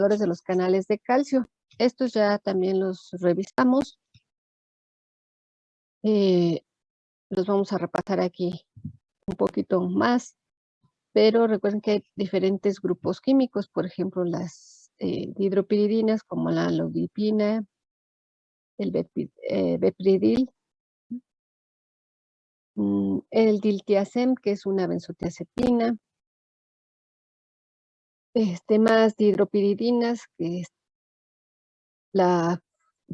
de los canales de calcio. Estos ya también los revisamos. Los vamos a repasar aquí un poquito más, pero recuerden que hay diferentes grupos químicos, por ejemplo, las dihidropiridinas como la lodipina, el bepridil, el diltiazem, que es una benzotiazepina, más dihidropiridinas, que es la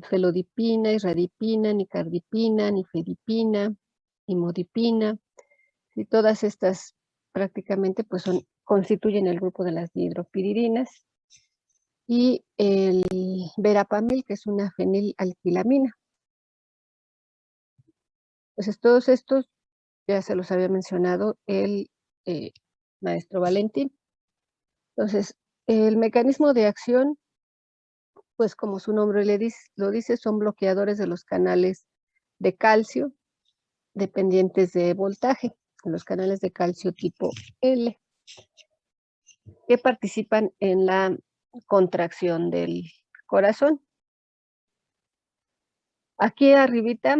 felodipina, isradipina, nicardipina, nifedipina, imodipina, y todas estas prácticamente pues constituyen el grupo de las dihidropiridinas, y el verapamil, que es una fenilalquilamina. Pues todos estos ya se los había mencionado el maestro Valentín. Entonces, el mecanismo de acción, pues como su nombre lo dice, son bloqueadores de los canales de calcio dependientes de voltaje, los canales de calcio tipo L, que participan en la contracción del corazón. Aquí arribita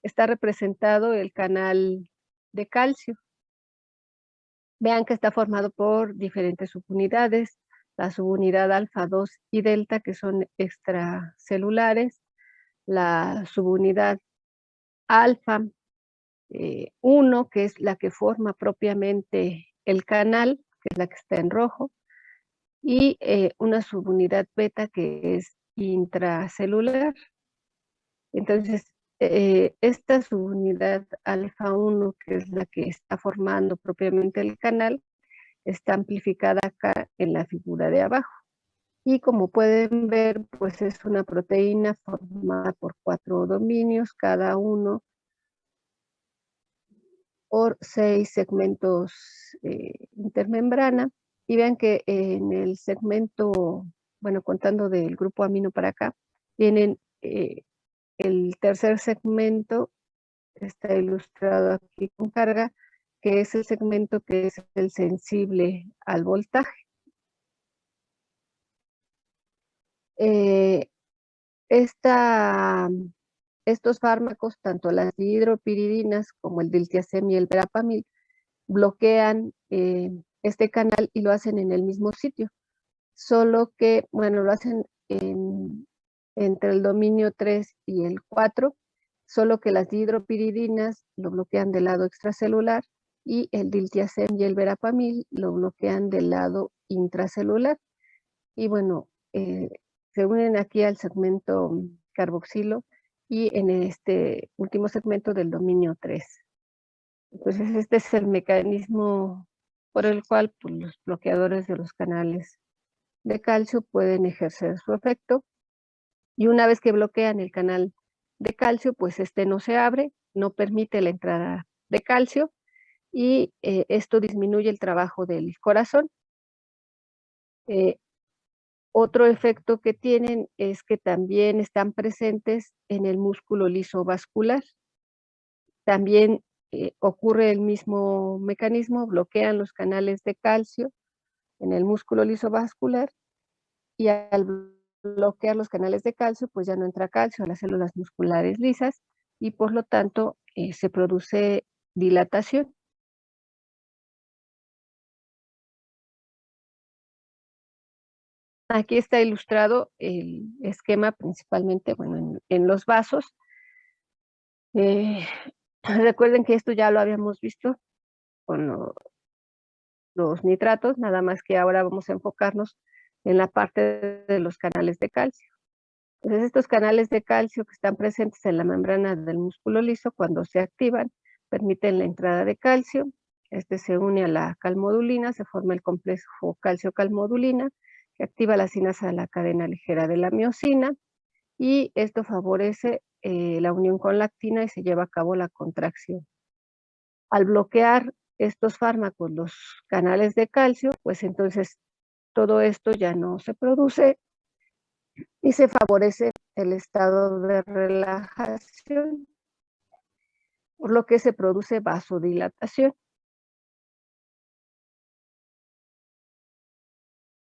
está representado el canal de calcio. Vean que está formado por diferentes subunidades, la subunidad alfa 2 y delta, que son extracelulares, la subunidad alfa 1, que es la que forma propiamente el canal, que es la que está en rojo, y una subunidad beta que es intracelular. Entonces, esta subunidad alfa 1, que es la que está formando propiamente el canal, está amplificada acá en la figura de abajo. Y como pueden ver, pues es una proteína formada por 4 dominios, cada uno por 6 segmentos intermembrana. Y vean que en el segmento, bueno, contando del grupo amino para acá, tienen el tercer segmento, está ilustrado aquí con carga, que es el segmento que es el sensible al voltaje. Estos fármacos, tanto las dihidropiridinas como el diltiazem y el verapamil, bloquean este canal y lo hacen en el mismo sitio, solo que, bueno, lo hacen entre el dominio 3 y el 4, solo que las dihidropiridinas lo bloquean del lado extracelular y el diltiazem y el verapamil lo bloquean del lado intracelular. Y bueno, se unen aquí al segmento carboxilo y en este último segmento del dominio 3. Entonces, este es el mecanismo por el cual pues, los bloqueadores de los canales de calcio pueden ejercer su efecto. Y una vez que bloquean el canal de calcio, pues este no se abre, no permite la entrada de calcio y esto disminuye el trabajo del corazón. Otro efecto que tienen es que también están presentes en el músculo liso vascular. También ocurre el mismo mecanismo, bloquean los canales de calcio en el músculo liso vascular y al bloquear los canales de calcio, pues ya no entra calcio a las células musculares lisas y por lo tanto se produce dilatación. Aquí está ilustrado el esquema principalmente, bueno, en los vasos. Recuerden que esto ya lo habíamos visto con los nitratos, nada más que ahora vamos a enfocarnos en la parte de los canales de calcio. Entonces, estos canales de calcio que están presentes en la membrana del músculo liso, cuando se activan, permiten la entrada de calcio. Este se une a la calmodulina, se forma el complejo calcio-calmodulina, que activa la sinasa de la cadena ligera de la miosina, y esto favorece la unión con la actina y se lleva a cabo la contracción. Al bloquear estos fármacos los canales de calcio, pues entonces todo esto ya no se produce y se favorece el estado de relajación, por lo que se produce vasodilatación.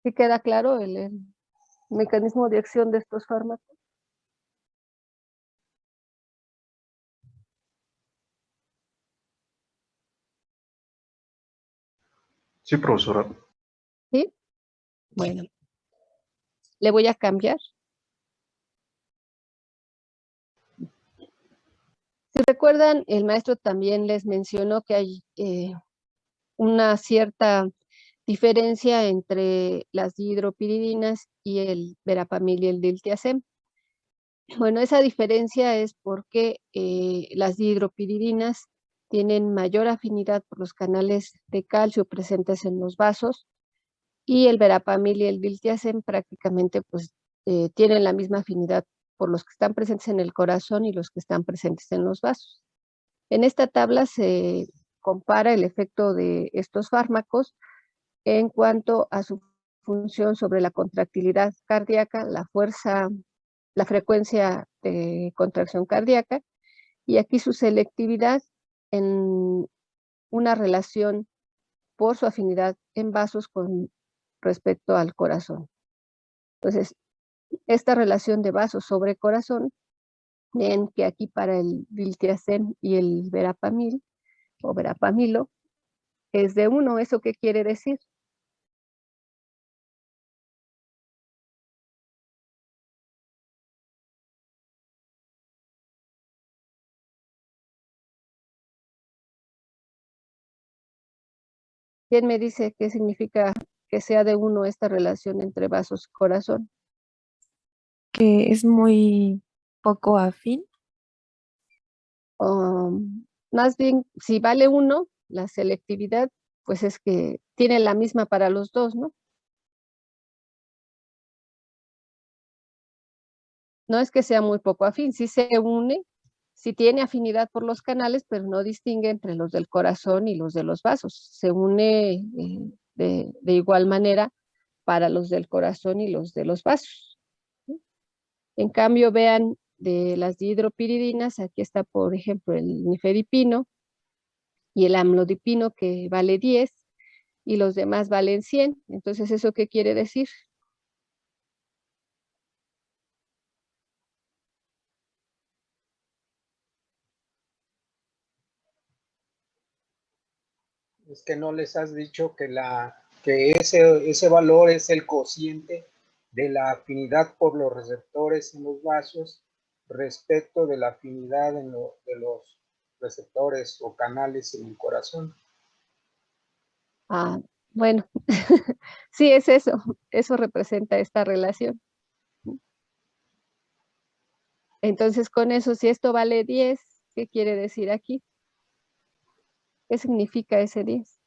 ¿Sí queda claro el mecanismo de acción de estos fármacos? Sí, profesora. ¿Sí? Bueno, le voy a cambiar. Si recuerdan, el maestro también les mencionó que hay una cierta diferencia entre las dihidropiridinas y el verapamil y el diltiazem. Bueno, esa diferencia es porque las dihidropiridinas tienen mayor afinidad por los canales de calcio presentes en los vasos y el verapamil y el diltiazem prácticamente pues tienen la misma afinidad por los que están presentes en el corazón y los que están presentes en los vasos. En esta tabla se compara el efecto de estos fármacos en cuanto a su función sobre la contractilidad cardíaca, la fuerza, la frecuencia de contracción cardíaca y aquí su selectividad en una relación por su afinidad en vasos con respecto al corazón. Entonces, esta relación de vasos sobre corazón, ven que aquí para el diltiazem y el verapamil o verapamilo es de 1. ¿Eso qué quiere decir? ¿Quién me dice qué significa que sea de 1 esta relación entre vasos y corazón? Que es muy poco afín. Más bien, si vale 1, la selectividad, pues es que tiene la misma para los dos, ¿no? No es que sea muy poco afín, sí se une, sí tiene afinidad por los canales, pero no distingue entre los del corazón y los de los vasos. Se une de igual manera para los del corazón y los de los vasos. En cambio, vean de las dihidropiridinas, aquí está, por ejemplo, el nifedipino y el amlodipino que vale 10 y los demás valen 100. Entonces, ¿eso qué quiere decir? Es que no les has dicho que ese valor es el cociente de la afinidad por los receptores en los vasos respecto de la afinidad de los receptores o canales en el corazón. Ah, bueno, sí es eso representa esta relación. Entonces, con eso, si esto vale 10, ¿qué quiere decir aquí? ¿Qué significa ese 10?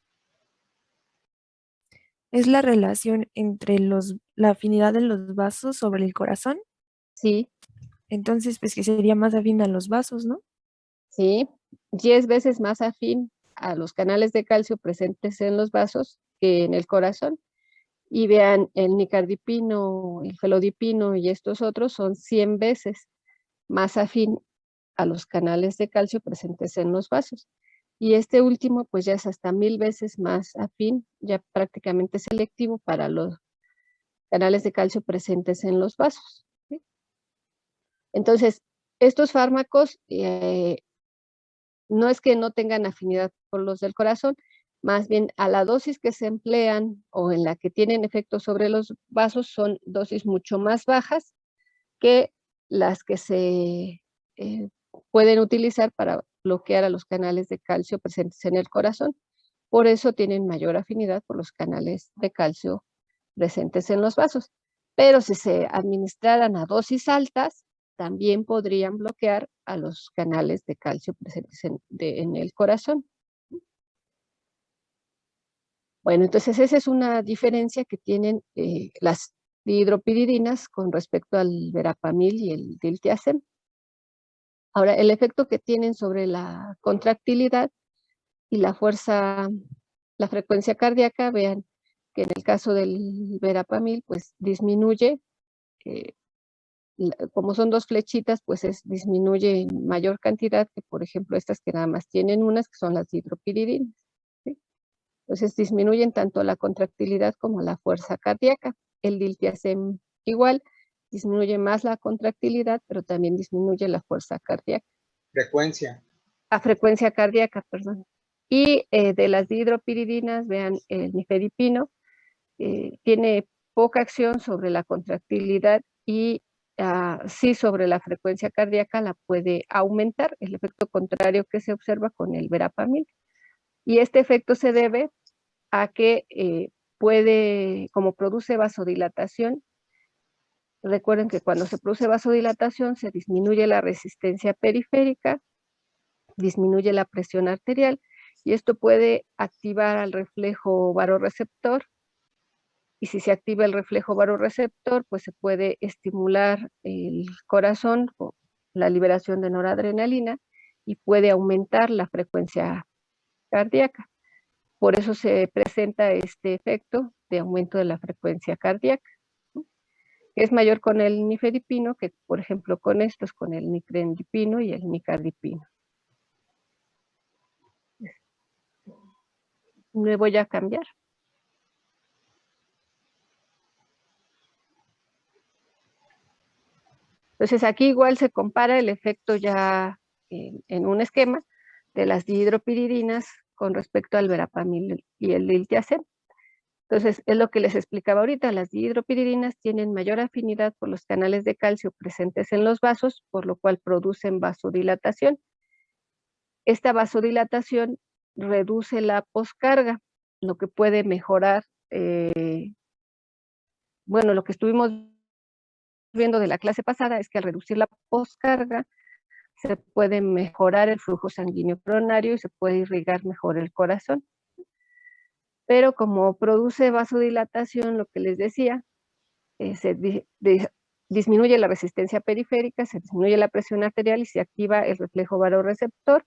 Es la relación entre la afinidad de los vasos sobre el corazón. Sí, Entonces, pues que sería más afín a los vasos, ¿no? sí, 10 veces más afín a los canales de calcio presentes en los vasos que en el corazón. Y vean, el nicardipino, el felodipino y estos otros son 100 veces más afín a los canales de calcio presentes en los vasos. Y este último, pues ya es hasta 1000 veces más afín, ya prácticamente selectivo para los canales de calcio presentes en los vasos. ¿Sí? Entonces, estos fármacos no es que no tengan afinidad por los del corazón, más bien a la dosis que se emplean o en la que tienen efecto sobre los vasos son dosis mucho más bajas que las que se eh, pueden utilizar para bloquear a los canales de calcio presentes en el corazón. Por eso tienen mayor afinidad por los canales de calcio presentes en los vasos. Pero si se administraran a dosis altas, también podrían bloquear a los canales de calcio presentes en el corazón. Bueno, entonces esa es una diferencia que tienen las dihidropiridinas con respecto al verapamil y el diltiazem. Ahora, el efecto que tienen sobre la contractilidad y la fuerza, la frecuencia cardíaca, vean que en el caso del verapamil, pues disminuye, eh, como son dos flechitas, pues disminuye en mayor cantidad que, por ejemplo, estas que nada más tienen unas, que son las dihidropiridinas. ¿Sí? Entonces disminuyen tanto la contractilidad como la fuerza cardíaca. El diltiazem igual, disminuye más la contractilidad, pero también disminuye la fuerza cardíaca. Frecuencia. A frecuencia cardíaca, perdón. Y de las dihidropiridinas, vean, el nifedipino tiene poca acción sobre la contractilidad y sí sobre la frecuencia cardíaca la puede aumentar, el efecto contrario que se observa con el verapamil. Y este efecto se debe a que como produce vasodilatación, recuerden que cuando se produce vasodilatación se disminuye la resistencia periférica, disminuye la presión arterial, y esto puede activar al reflejo vasoreceptor, y si se activa el reflejo vasoreceptor, pues se puede estimular el corazón con la liberación de noradrenalina y puede aumentar la frecuencia cardíaca. Por eso se presenta este efecto de aumento de la frecuencia cardíaca, ¿no? Es mayor con el nifedipino que, por ejemplo, con el nicrendipino y el nicardipino. Me voy a cambiar. Entonces aquí igual se compara el efecto ya en un esquema de las dihidropiridinas con respecto al verapamil y el diltiazem. Entonces es lo que les explicaba ahorita, las dihidropiridinas tienen mayor afinidad por los canales de calcio presentes en los vasos, por lo cual producen vasodilatación. Esta vasodilatación reduce la poscarga, lo que puede mejorar, bueno, lo que estuvimos viendo de la clase pasada es que al reducir la poscarga se puede mejorar el flujo sanguíneo coronario y se puede irrigar mejor el corazón. Pero como produce vasodilatación, lo que les decía, disminuye la resistencia periférica, se disminuye la presión arterial y se activa el reflejo vasoreceptor.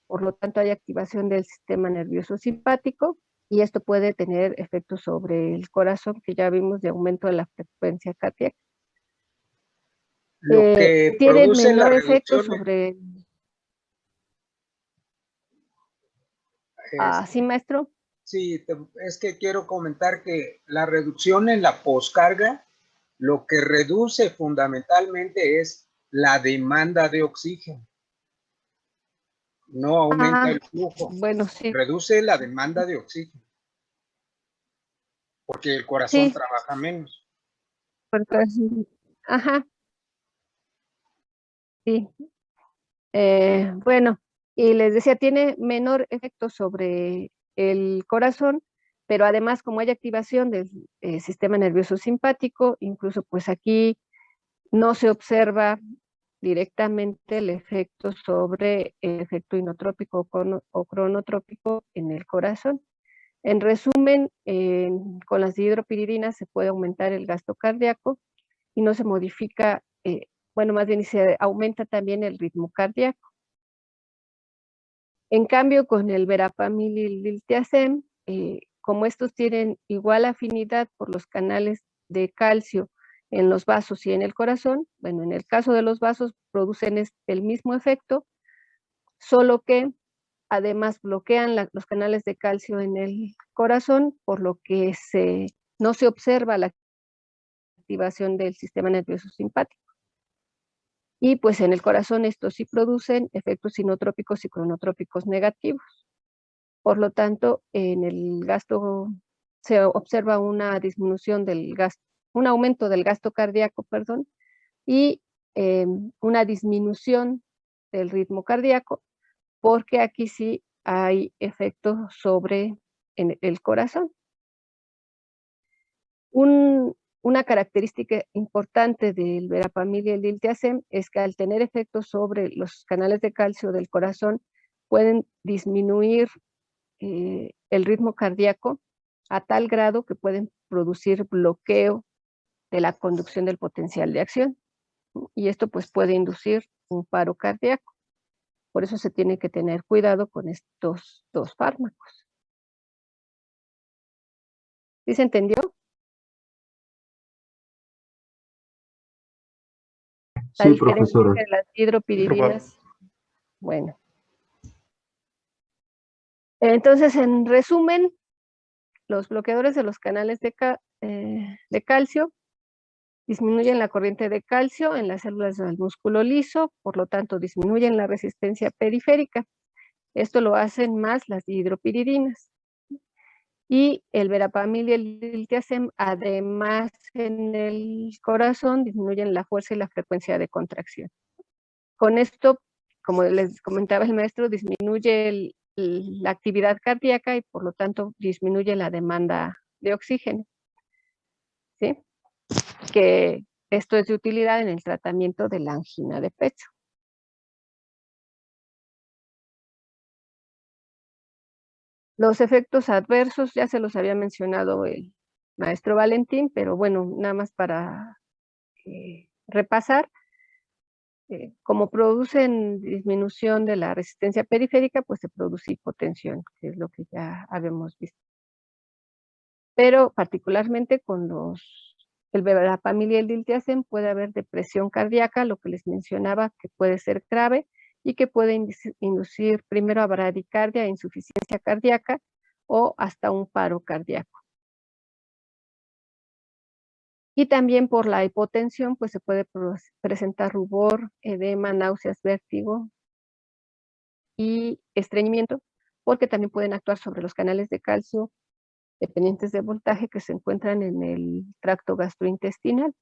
Por lo tanto, hay activación del sistema nervioso simpático y esto puede tener efectos sobre el corazón, que ya vimos de aumento de la frecuencia cardíaca. Lo que Tiene produce la menor efecto reducción. sobre... ¿Sí, maestro? Sí, es que quiero comentar que la reducción en la poscarga lo que reduce fundamentalmente es la demanda de oxígeno. No aumenta el flujo. Bueno, sí. Reduce la demanda de oxígeno. Porque el corazón trabaja menos. Ajá. Sí. Bueno, y les decía, tiene menor efecto sobre el corazón, pero además como hay activación del sistema nervioso simpático, incluso pues aquí no se observa directamente el efecto sobre el efecto inotrópico o cronotrópico en el corazón. En resumen, con las dihidropiridinas se puede aumentar el gasto cardíaco y no se modifica, bueno, más bien se aumenta también el ritmo cardíaco. En cambio, con el verapamil y el diltiazem, como estos tienen igual afinidad por los canales de calcio en los vasos y en el corazón, bueno, en el caso de los vasos producen el mismo efecto, solo que además bloquean los canales de calcio en el corazón, por lo que no se observa la activación del sistema nervioso simpático. Y pues en el corazón estos sí producen efectos inotrópicos y cronotrópicos negativos. Por lo tanto, en el gasto se observa una disminución del gasto, un aumento del gasto cardíaco, perdón, y una disminución del ritmo cardíaco, porque aquí sí hay efectos sobre el corazón. Una característica importante del verapamil y el diltiazem es que al tener efectos sobre los canales de calcio del corazón, pueden disminuir el ritmo cardíaco a tal grado que pueden producir bloqueo de la conducción del potencial de acción. Y esto pues puede inducir un paro cardíaco. Por eso se tiene que tener cuidado con estos dos fármacos. ¿Sí se entendió? La Sí, diferencia profesora. entre las dihidropiridinas. Bueno. Entonces, en resumen, los bloqueadores de los canales de calcio disminuyen la corriente de calcio en las células del músculo liso, por lo tanto disminuyen la resistencia periférica. Esto lo hacen más las dihidropiridinas. Y el verapamil y el diltiazem, además en el corazón, disminuyen la fuerza y la frecuencia de contracción. Con esto, como les comentaba el maestro, disminuye la actividad cardíaca y por lo tanto disminuye la demanda de oxígeno. ¿Sí? Que esto es de utilidad en el tratamiento de la angina de pecho. Los efectos adversos ya se los había mencionado el maestro Valentín, pero bueno, nada más para repasar. Como producen disminución de la resistencia periférica, pues se produce hipotensión, que es lo que ya habíamos visto. Pero particularmente con el verapamil y el diltiazem puede haber depresión cardíaca, lo que les mencionaba, que puede ser grave y que puede inducir primero a bradicardia, insuficiencia cardíaca o hasta un paro cardíaco. Y también por la hipotensión, pues se puede presentar rubor, edema, náuseas, vértigo y estreñimiento, porque también pueden actuar sobre los canales de calcio dependientes de voltaje que se encuentran en el tracto gastrointestinal.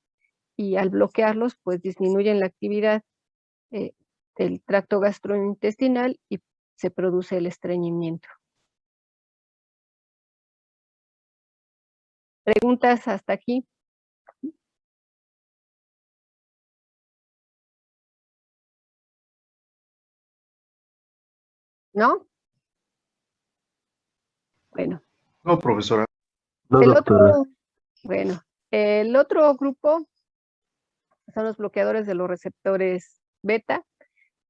Y al bloquearlos, pues disminuyen la actividad del tracto gastrointestinal y se produce el estreñimiento. ¿Preguntas hasta aquí? ¿No? Bueno. No, profesora. No, doctora. Bueno, el otro grupo son los bloqueadores de los receptores beta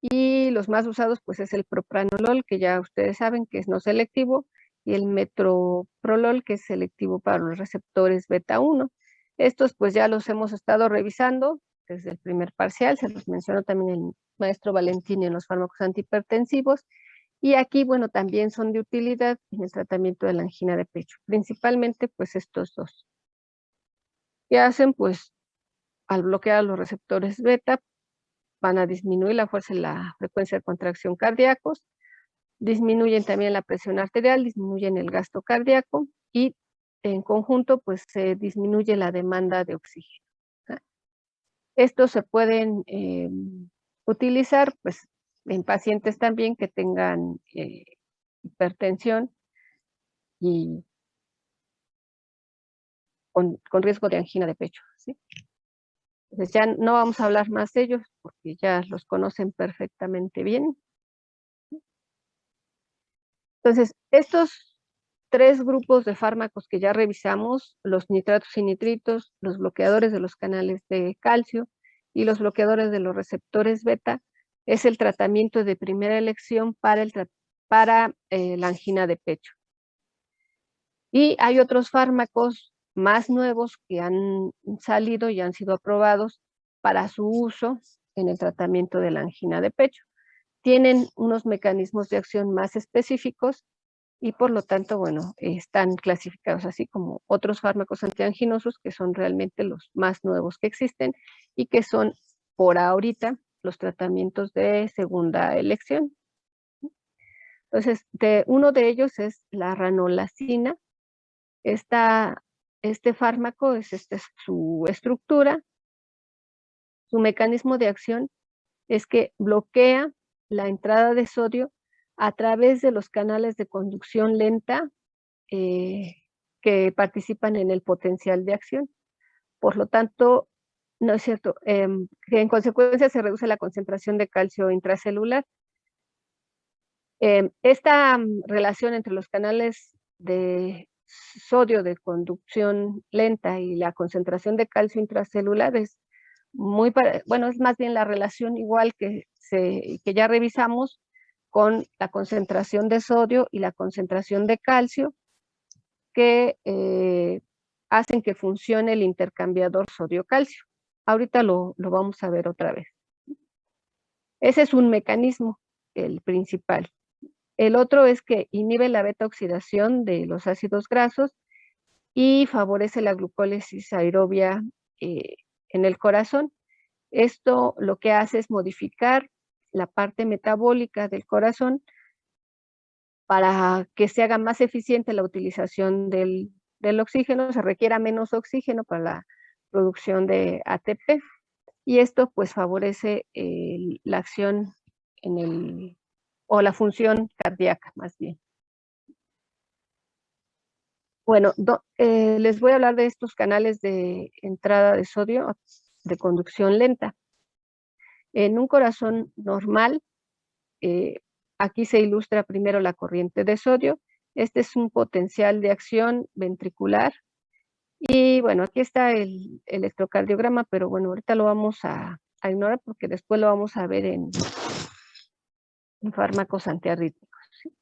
y los más usados pues es el propranolol, que ya ustedes saben que es no selectivo, y el metoprolol, que es selectivo para los receptores beta 1. Estos pues ya los hemos estado revisando desde el primer parcial, se los mencionó también el maestro Valentín en los fármacos antihipertensivos, y aquí, bueno, también son de utilidad en el tratamiento de la angina de pecho, principalmente pues estos dos. ¿Qué hacen? Pues al bloquear los receptores beta, van a disminuir la fuerza y la frecuencia de contracción cardíacos, disminuyen también la presión arterial, disminuyen el gasto cardíaco y en conjunto pues se disminuye la demanda de oxígeno. Estos se pueden utilizar pues en pacientes también que tengan hipertensión y con riesgo de angina de pecho, ¿sí? Entonces ya no vamos a hablar más de ellos porque ya los conocen perfectamente bien. Entonces, estos tres grupos de fármacos que ya revisamos, los nitratos y nitritos, los bloqueadores de los canales de calcio y los bloqueadores de los receptores beta, es el tratamiento de primera elección para la angina de pecho. Y hay otros fármacos más nuevos que han salido y han sido aprobados para su uso en el tratamiento de la angina de pecho. Tienen unos mecanismos de acción más específicos y por lo tanto, bueno, están clasificados así como otros fármacos antianginosos que son realmente los más nuevos que existen y que son por ahorita los tratamientos de segunda elección. Entonces, uno de ellos es la ranolazina. Este fármaco es su estructura, su mecanismo de acción es que bloquea la entrada de sodio a través de los canales de conducción lenta que participan en el potencial de acción. Por lo tanto, no es cierto, que en consecuencia se reduce la concentración de calcio intracelular. Esta relación entre los canales de sodio de conducción lenta y la concentración de calcio intracelular es es más bien la relación igual que ya revisamos con la concentración de sodio y la concentración de calcio que hacen que funcione el intercambiador sodio-calcio. Ahorita lo vamos a ver otra vez. Ese es un mecanismo, el principal. El otro es que inhibe la beta oxidación de los ácidos grasos y favorece la glucólisis aerobia en el corazón. Esto lo que hace es modificar la parte metabólica del corazón para que se haga más eficiente la utilización del oxígeno, se requiera menos oxígeno para la producción de ATP. Y esto pues favorece la acción o la función cardíaca más bien. Bueno, les voy a hablar de estos canales de entrada de sodio de conducción lenta. En un corazón normal, aquí se ilustra primero la corriente de sodio. Este es un potencial de acción ventricular. Y bueno, aquí está el electrocardiograma, pero bueno, ahorita lo vamos a ignorar porque después lo vamos a ver en fármacos antiarrítmicos. ¿Sí?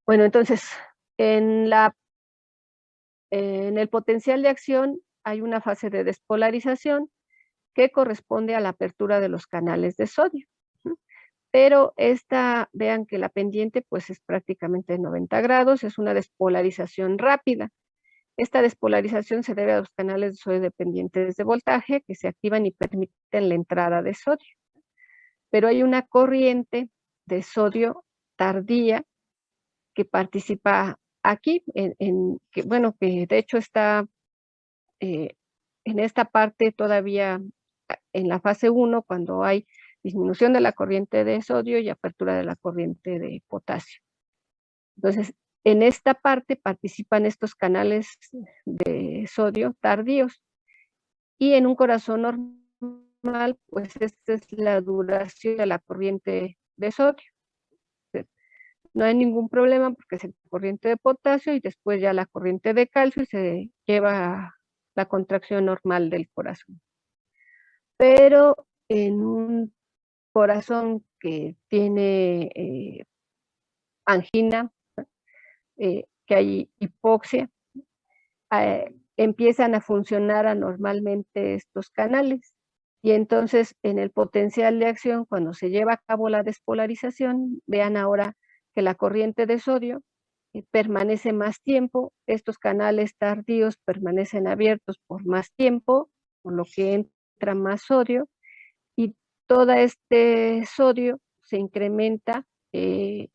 Bueno, entonces, en el potencial de acción hay una fase de despolarización que corresponde a la apertura de los canales de sodio. Pero vean que la pendiente pues es prácticamente de 90 grados, es una despolarización rápida. Esta despolarización se debe a los canales de sodio dependientes de voltaje que se activan y permiten la entrada de sodio. Pero hay una corriente de sodio tardía que participa aquí, que de hecho está en esta parte todavía en la fase 1, cuando hay disminución de la corriente de sodio y apertura de la corriente de potasio. Entonces, en esta parte participan estos canales de sodio tardíos. Y en un corazón normal, pues esta es la duración de la corriente de sodio. No hay ningún problema porque es la corriente de potasio y después ya la corriente de calcio y se lleva la contracción normal del corazón. Pero en un corazón que tiene angina, que hay hipoxia, empiezan a funcionar anormalmente estos canales. Y entonces en el potencial de acción, cuando se lleva a cabo la despolarización, vean ahora que la corriente de sodio permanece más tiempo, estos canales tardíos permanecen abiertos por más tiempo, por lo que entra más sodio, y todo este sodio se incrementa en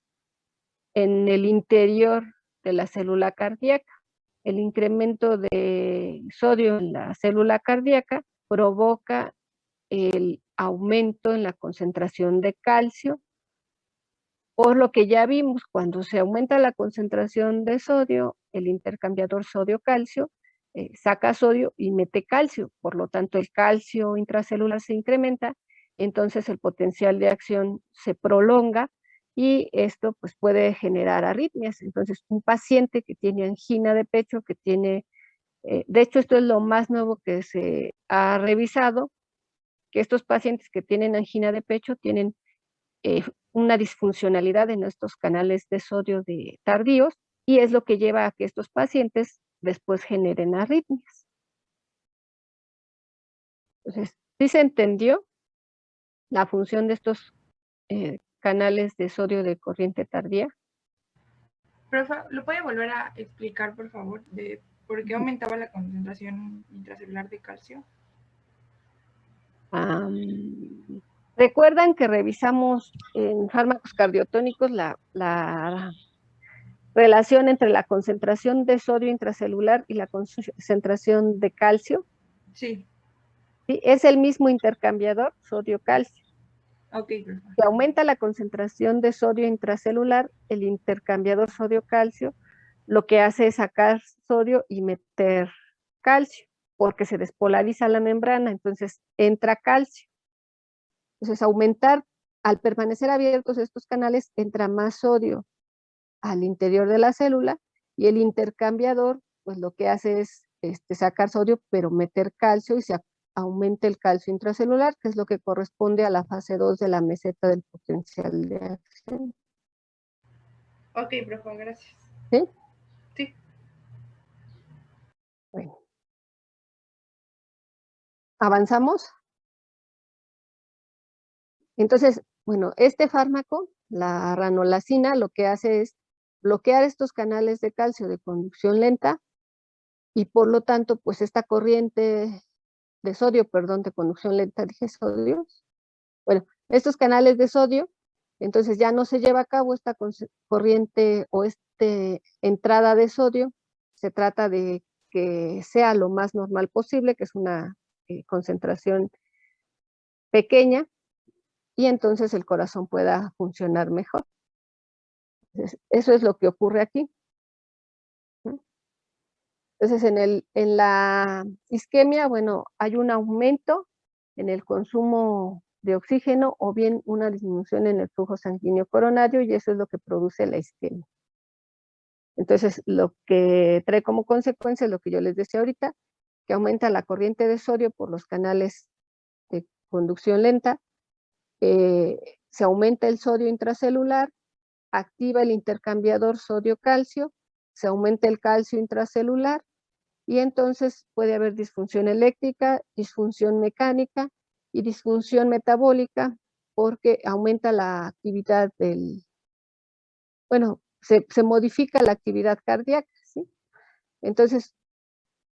el interior de la célula cardíaca. El incremento de sodio en la célula cardíaca provoca el aumento en la concentración de calcio, por lo que ya vimos, cuando se aumenta la concentración de sodio, el intercambiador sodio-calcio saca sodio y mete calcio, por lo tanto el calcio intracelular se incrementa, entonces el potencial de acción se prolonga y esto pues puede generar arritmias. Entonces un paciente que tiene angina de pecho, que tiene, de hecho esto es lo más nuevo que se ha revisado, que estos pacientes que tienen angina de pecho tienen una disfuncionalidad en estos canales de sodio tardíos, y es lo que lleva a que estos pacientes después generen arritmias. Entonces, ¿sí se entendió la función de estos canales de sodio de corriente tardía? Profa, ¿lo puede volver a explicar, por favor, de por qué aumentaba la concentración intracelular de calcio? Recuerdan que revisamos en fármacos cardiotónicos la relación entre la concentración de sodio intracelular y la concentración de calcio. Sí. ¿Sí? Es el mismo intercambiador sodio-calcio. Ok, profa. Si aumenta la concentración de sodio intracelular, el intercambiador sodio-calcio lo que hace es sacar sodio y meter calcio, porque se despolariza la membrana, entonces entra calcio. Entonces, al permanecer abiertos estos canales, entra más sodio al interior de la célula y el intercambiador, pues lo que hace es sacar sodio, pero meter calcio y se aumenta el calcio intracelular, que es lo que corresponde a la fase 2 de la meseta del potencial de acción. Ok, profe, gracias. ¿Sí? Sí. Bueno. ¿Avanzamos? Entonces, bueno, este fármaco, la ranolacina, lo que hace es bloquear estos canales de calcio de conducción lenta y por lo tanto, pues esta corriente de sodio, perdón, de conducción lenta, dije sodio, bueno, estos canales de sodio, entonces ya no se lleva a cabo esta corriente o entrada de sodio, se trata de que sea lo más normal posible, que es una concentración pequeña, y entonces el corazón pueda funcionar mejor. Entonces, eso es lo que ocurre aquí. Entonces, en la isquemia, bueno, hay un aumento en el consumo de oxígeno o bien una disminución en el flujo sanguíneo coronario, y eso es lo que produce la isquemia. Entonces, lo que trae como consecuencia es lo que yo les decía ahorita, que aumenta la corriente de sodio por los canales de conducción lenta, se aumenta el sodio intracelular, activa el intercambiador sodio-calcio, se aumenta el calcio intracelular, y entonces puede haber disfunción eléctrica, disfunción mecánica y disfunción metabólica, porque aumenta la actividad bueno, se modifica la actividad cardíaca, ¿sí? Entonces,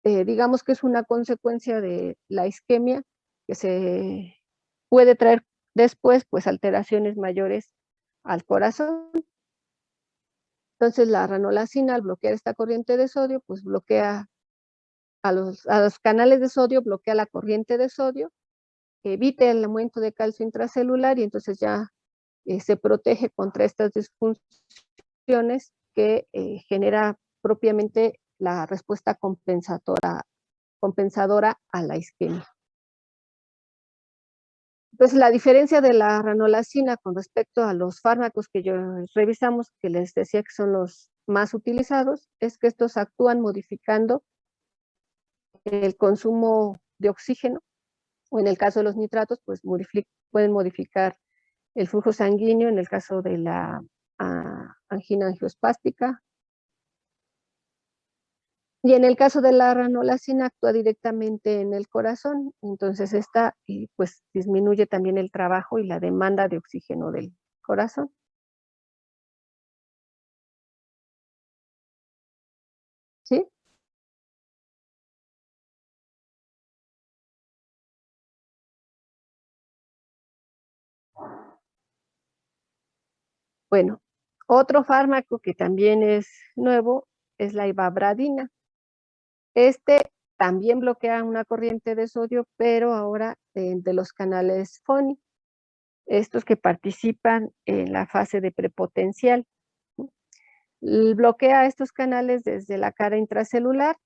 digamos que es una consecuencia de la isquemia que se puede traer después, pues, alteraciones mayores al corazón. Entonces, la ranolacina, al bloquear esta corriente de sodio, pues bloquea a los canales de sodio, bloquea la corriente de sodio, evita el aumento de calcio intracelular, y entonces ya se protege contra estas disfunciones que genera propiamente la respuesta compensadora a la isquemia. Entonces, la diferencia de la ranolacina con respecto a los fármacos que revisamos, que les decía que son los más utilizados, es que estos actúan modificando el consumo de oxígeno, o en el caso de los nitratos, pues pueden modificar el flujo sanguíneo en el caso de la angina angiospástica. Y en el caso de la ranolacina actúa directamente en el corazón, entonces esta pues disminuye también el trabajo y la demanda de oxígeno del corazón. ¿Sí? Bueno, otro fármaco que también es nuevo es la ivabradina. Este también bloquea una corriente de sodio, pero ahora de los canales FONI, estos que participan en la fase de prepotencial. Bloquea estos canales desde la cara intracelular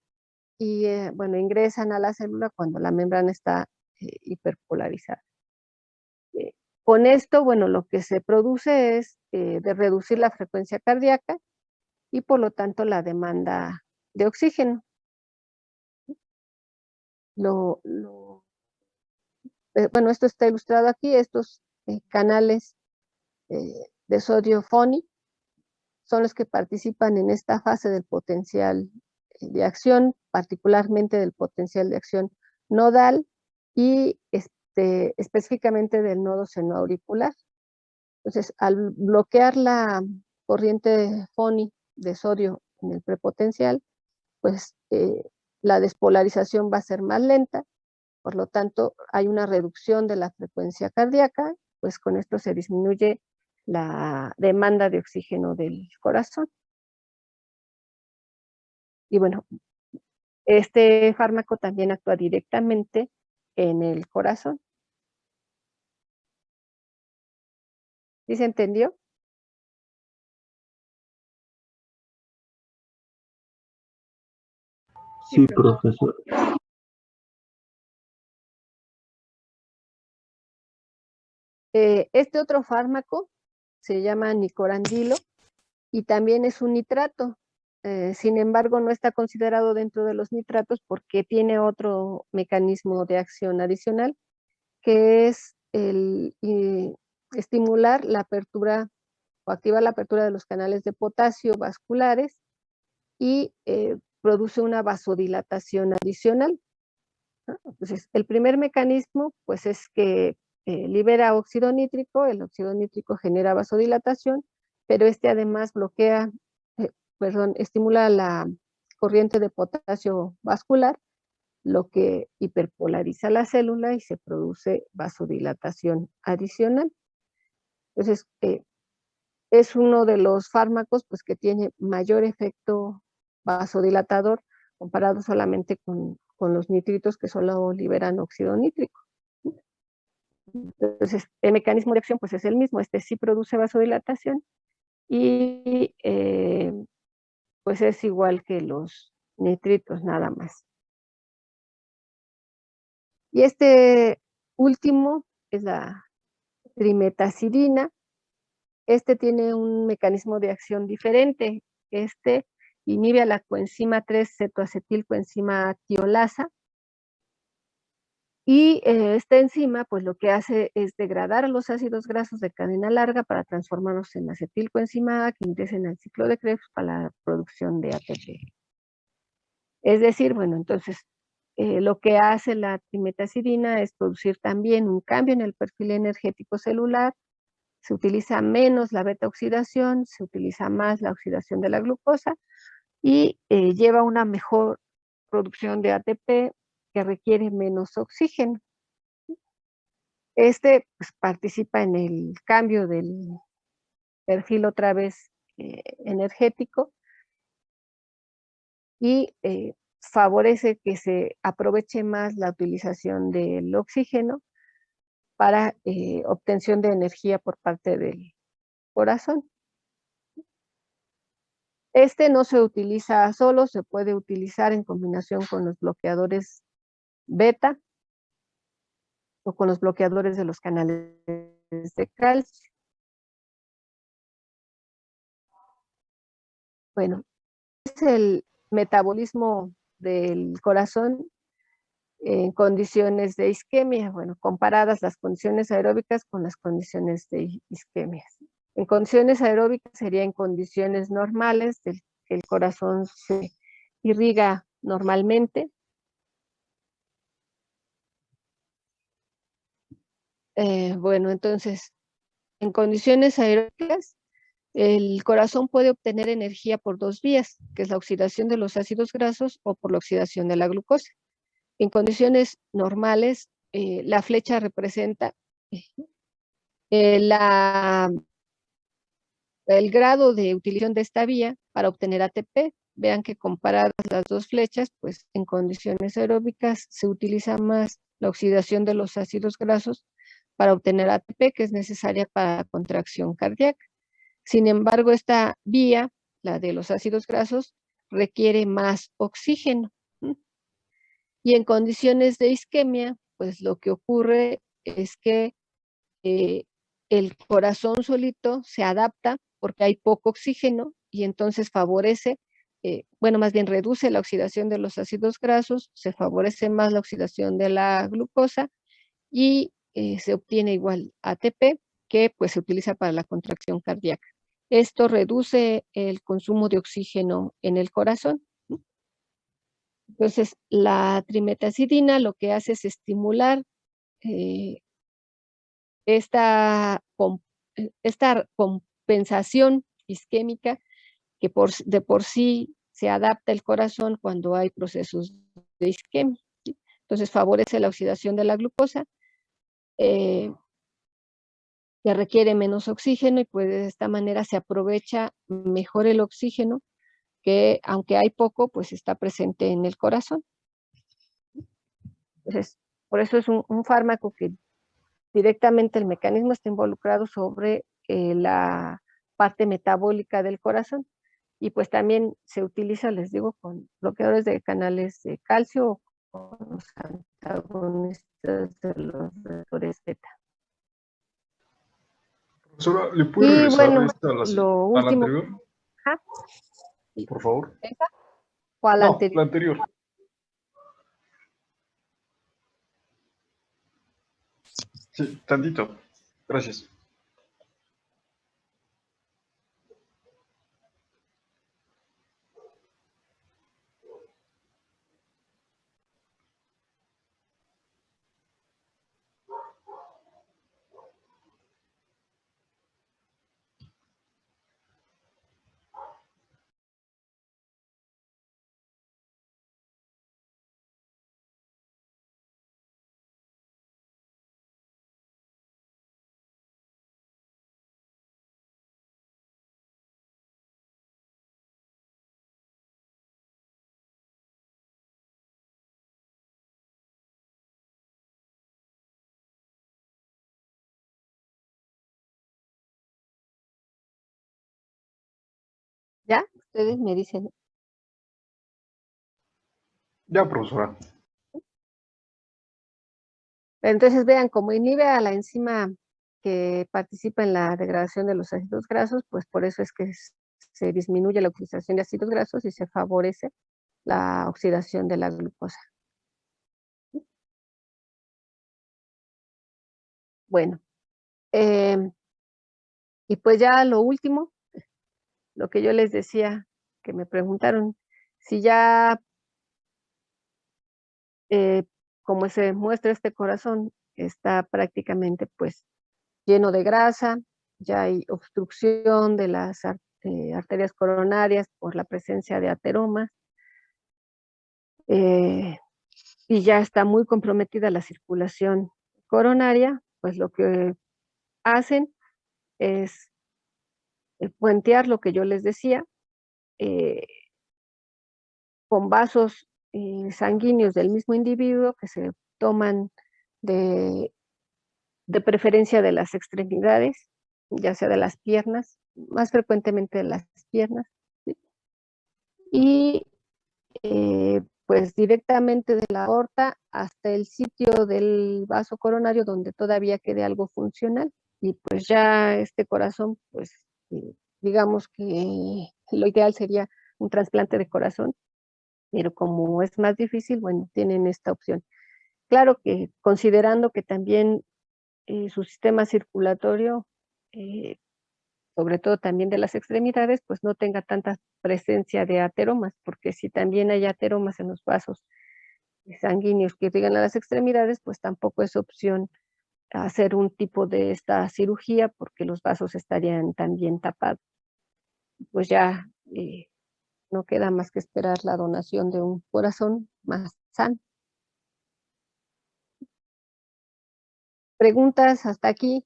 y, bueno, ingresan a la célula cuando la membrana está hiperpolarizada. Con esto, bueno, lo que se produce es de reducir la frecuencia cardíaca y por lo tanto la demanda de oxígeno. Bueno, esto está ilustrado aquí, estos canales de sodio FONI son los que participan en esta fase del potencial de acción, particularmente del potencial de acción nodal y específicamente del nodo senoauricular. Entonces, al bloquear la corriente FONI de sodio en el prepotencial, pues la despolarización va a ser más lenta, por lo tanto hay una reducción de la frecuencia cardíaca, pues con esto se disminuye la demanda de oxígeno del corazón. Y bueno, este fármaco también actúa directamente en el corazón. ¿Sí se entendió? Sí, profesor. Este otro fármaco se llama nicorandilo y también es un nitrato. Sin embargo, no está considerado dentro de los nitratos porque tiene otro mecanismo de acción adicional, que es estimular la apertura o activar la apertura de los canales de potasio vasculares y produce una vasodilatación adicional, ¿no? Entonces, el primer mecanismo pues es que libera óxido nítrico, el óxido nítrico genera vasodilatación, pero este además estimula la corriente de potasio vascular, lo que hiperpolariza la célula y se produce vasodilatación adicional. Entonces, es uno de los fármacos pues, que tiene mayor efecto vasodilatador comparado solamente con los nitritos que solo liberan óxido nítrico. Entonces, el mecanismo de acción pues, es el mismo, este sí produce vasodilatación y pues es igual que los nitritos nada más. Y este último es la trimetacidina. Este tiene un mecanismo de acción diferente. Este inhibe a la coenzima 3-cetoacetilcoenzima tiolasa. Y esta enzima, pues lo que hace es degradar los ácidos grasos de cadena larga para transformarlos en acetilcoenzima A, que ingresen al ciclo de Krebs para la producción de ATP. Es decir, bueno, entonces, lo que hace la trimetacidina es producir también un cambio en el perfil energético celular. Se utiliza menos la beta-oxidación, se utiliza más la oxidación de la glucosa y lleva una mejor producción de ATP que requiere menos oxígeno. Este pues, participa en el cambio del perfil otra vez energético y favorece que se aproveche más la utilización del oxígeno para obtención de energía por parte del corazón. Este no se utiliza solo, se puede utilizar en combinación con los bloqueadores beta o con los bloqueadores de los canales de calcio. Bueno, es el metabolismo del corazón en condiciones de isquemia, bueno, comparadas las condiciones aeróbicas con las condiciones de isquemia. En condiciones aeróbicas sería en condiciones normales, que el corazón se irriga normalmente. Bueno, entonces, en condiciones aeróbicas, el corazón puede obtener energía por dos vías, que es la oxidación de los ácidos grasos o por la oxidación de la glucosa. En condiciones normales, la flecha representa el grado de utilización de esta vía para obtener ATP. Vean que comparadas las dos flechas, pues en condiciones aeróbicas se utiliza más la oxidación de los ácidos grasos para obtener ATP, que es necesaria para la contracción cardíaca. Sin embargo, esta vía, la de los ácidos grasos, requiere más oxígeno. Y en condiciones de isquemia, pues lo que ocurre es que el corazón solito se adapta porque hay poco oxígeno y entonces favorece, bueno, más bien reduce la oxidación de los ácidos grasos, se favorece más la oxidación de la glucosa y se obtiene igual ATP que pues se utiliza para la contracción cardíaca. Esto reduce el consumo de oxígeno en el corazón. Entonces, la trimetacidina lo que hace es estimular esta compensación isquémica que de por sí se adapta el corazón cuando hay procesos de isquemia. ¿Sí? Entonces favorece la oxidación de la glucosa, que requiere menos oxígeno y pues de esta manera se aprovecha mejor el oxígeno que aunque hay poco, pues está presente en el corazón. Entonces, por eso es un fármaco que directamente el mecanismo está involucrado sobre la parte metabólica del corazón y pues también se utiliza, les digo, con bloqueadores de canales de calcio o con los antagonistas de los receptores beta. Profesora, ¿le puede Y regresar bueno, esta a lo a la último, anterior, ajá, por favor? ¿esa o a la No, anterior? la anterior. Sí, tantito. Gracias. Ustedes me dicen, Ya, profesora. entonces vean, como inhibe a la enzima que participa en la degradación de los ácidos grasos, pues por eso es que se disminuye la utilización de ácidos grasos y se favorece la oxidación de la glucosa. Bueno, y pues ya lo último, lo que yo les decía, que me preguntaron, si ya, como se muestra este corazón, está prácticamente pues lleno de grasa, ya hay obstrucción de las arterias coronarias por la presencia de ateromas, eh, y ya está muy comprometida la circulación coronaria, pues lo que hacen es puentear lo que yo les decía, eh, con vasos sanguíneos del mismo individuo que se toman de, de preferencia de las extremidades, ya sea de las piernas, más frecuentemente de las piernas, ¿sí? Y pues directamente de la aorta hasta el sitio del vaso coronario donde todavía quede algo funcional. Y pues ya este corazón, pues digamos que lo ideal sería un trasplante de corazón, pero como es más difícil, bueno, tienen esta opción. Claro que considerando que también su sistema circulatorio, eh, sobre todo también de las extremidades, pues no tenga tanta presencia de ateromas, porque si también hay ateromas en los vasos sanguíneos que llegan a las extremidades, pues tampoco es opción hacer un tipo de esta cirugía porque los vasos estarían también tapados. Pues ya no queda más que esperar la donación de un corazón más sano. ¿Preguntas hasta aquí?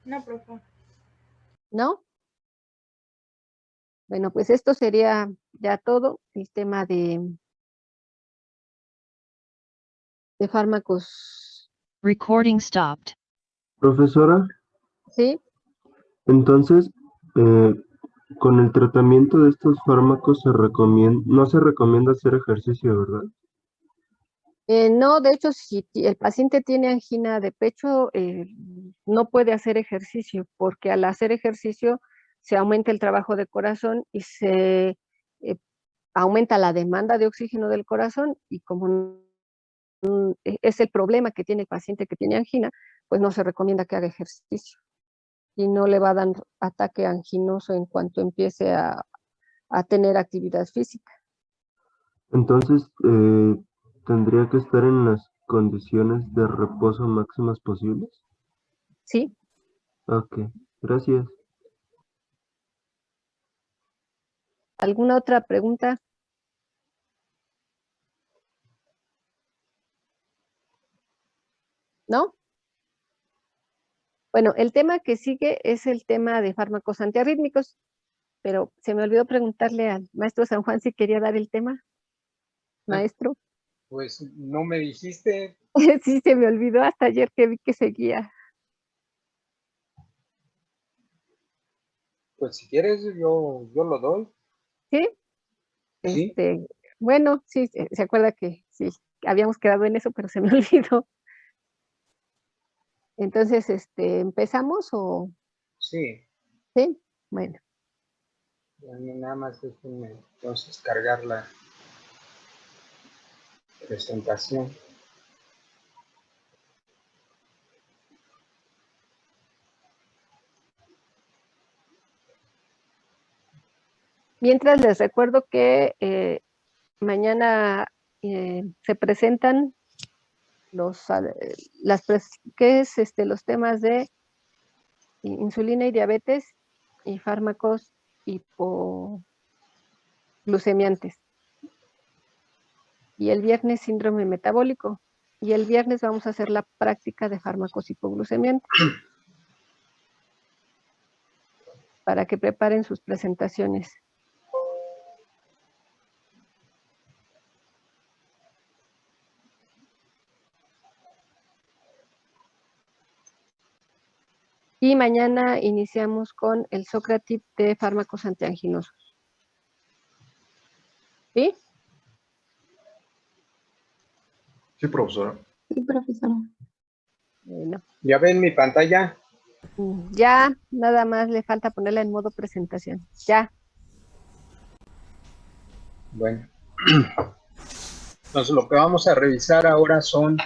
No, profe. ¿No? Bueno, pues esto sería ya todo el tema de fármacos. Recording stopped. Profesora, ¿Sí? entonces, eh, con el tratamiento de estos fármacos no se recomienda hacer ejercicio, ¿verdad? No, de hecho, si el paciente tiene angina de pecho, no puede hacer ejercicio, porque al hacer ejercicio se aumenta el trabajo de corazón y se aumenta la demanda de oxígeno del corazón, y como es el problema que tiene el paciente que tiene angina, pues no se recomienda que haga ejercicio y no le va a dar ataque anginoso en cuanto empiece a tener actividad física. Entonces, tendría que estar en las condiciones de reposo máximas posibles. ¿Sí? Ok, gracias. ¿Alguna otra pregunta? ¿No? Bueno, el tema que sigue es el tema de fármacos antiarrítmicos, pero se me olvidó preguntarle al maestro San Juan si quería dar el tema. Maestro, Pues no me dijiste, sí, se me olvidó hasta ayer que vi que seguía. pues si quieres yo lo doy, ¿Sí? ¿sí? Bueno, sí, se acuerda que sí, habíamos quedado en eso, pero se me olvidó. Entonces, ¿empezamos o Sí, sí? Bueno, nada más déjenme entonces cargar la presentación. mientras les recuerdo que mañana se presentan ¿qué es los temas de insulina y diabetes y fármacos hipoglucemiantes? Y el viernes síndrome metabólico. Y el viernes vamos a hacer la práctica de fármacos hipoglucemiantes para que preparen sus presentaciones. Y mañana iniciamos con el Socratip de fármacos antianginosos. ¿Sí? Sí, profesora. Sí, profesora. Bueno, ¿Ya ven mi pantalla? ya nada más le falta ponerla en modo presentación. Ya. Bueno. Entonces lo que vamos a revisar ahora son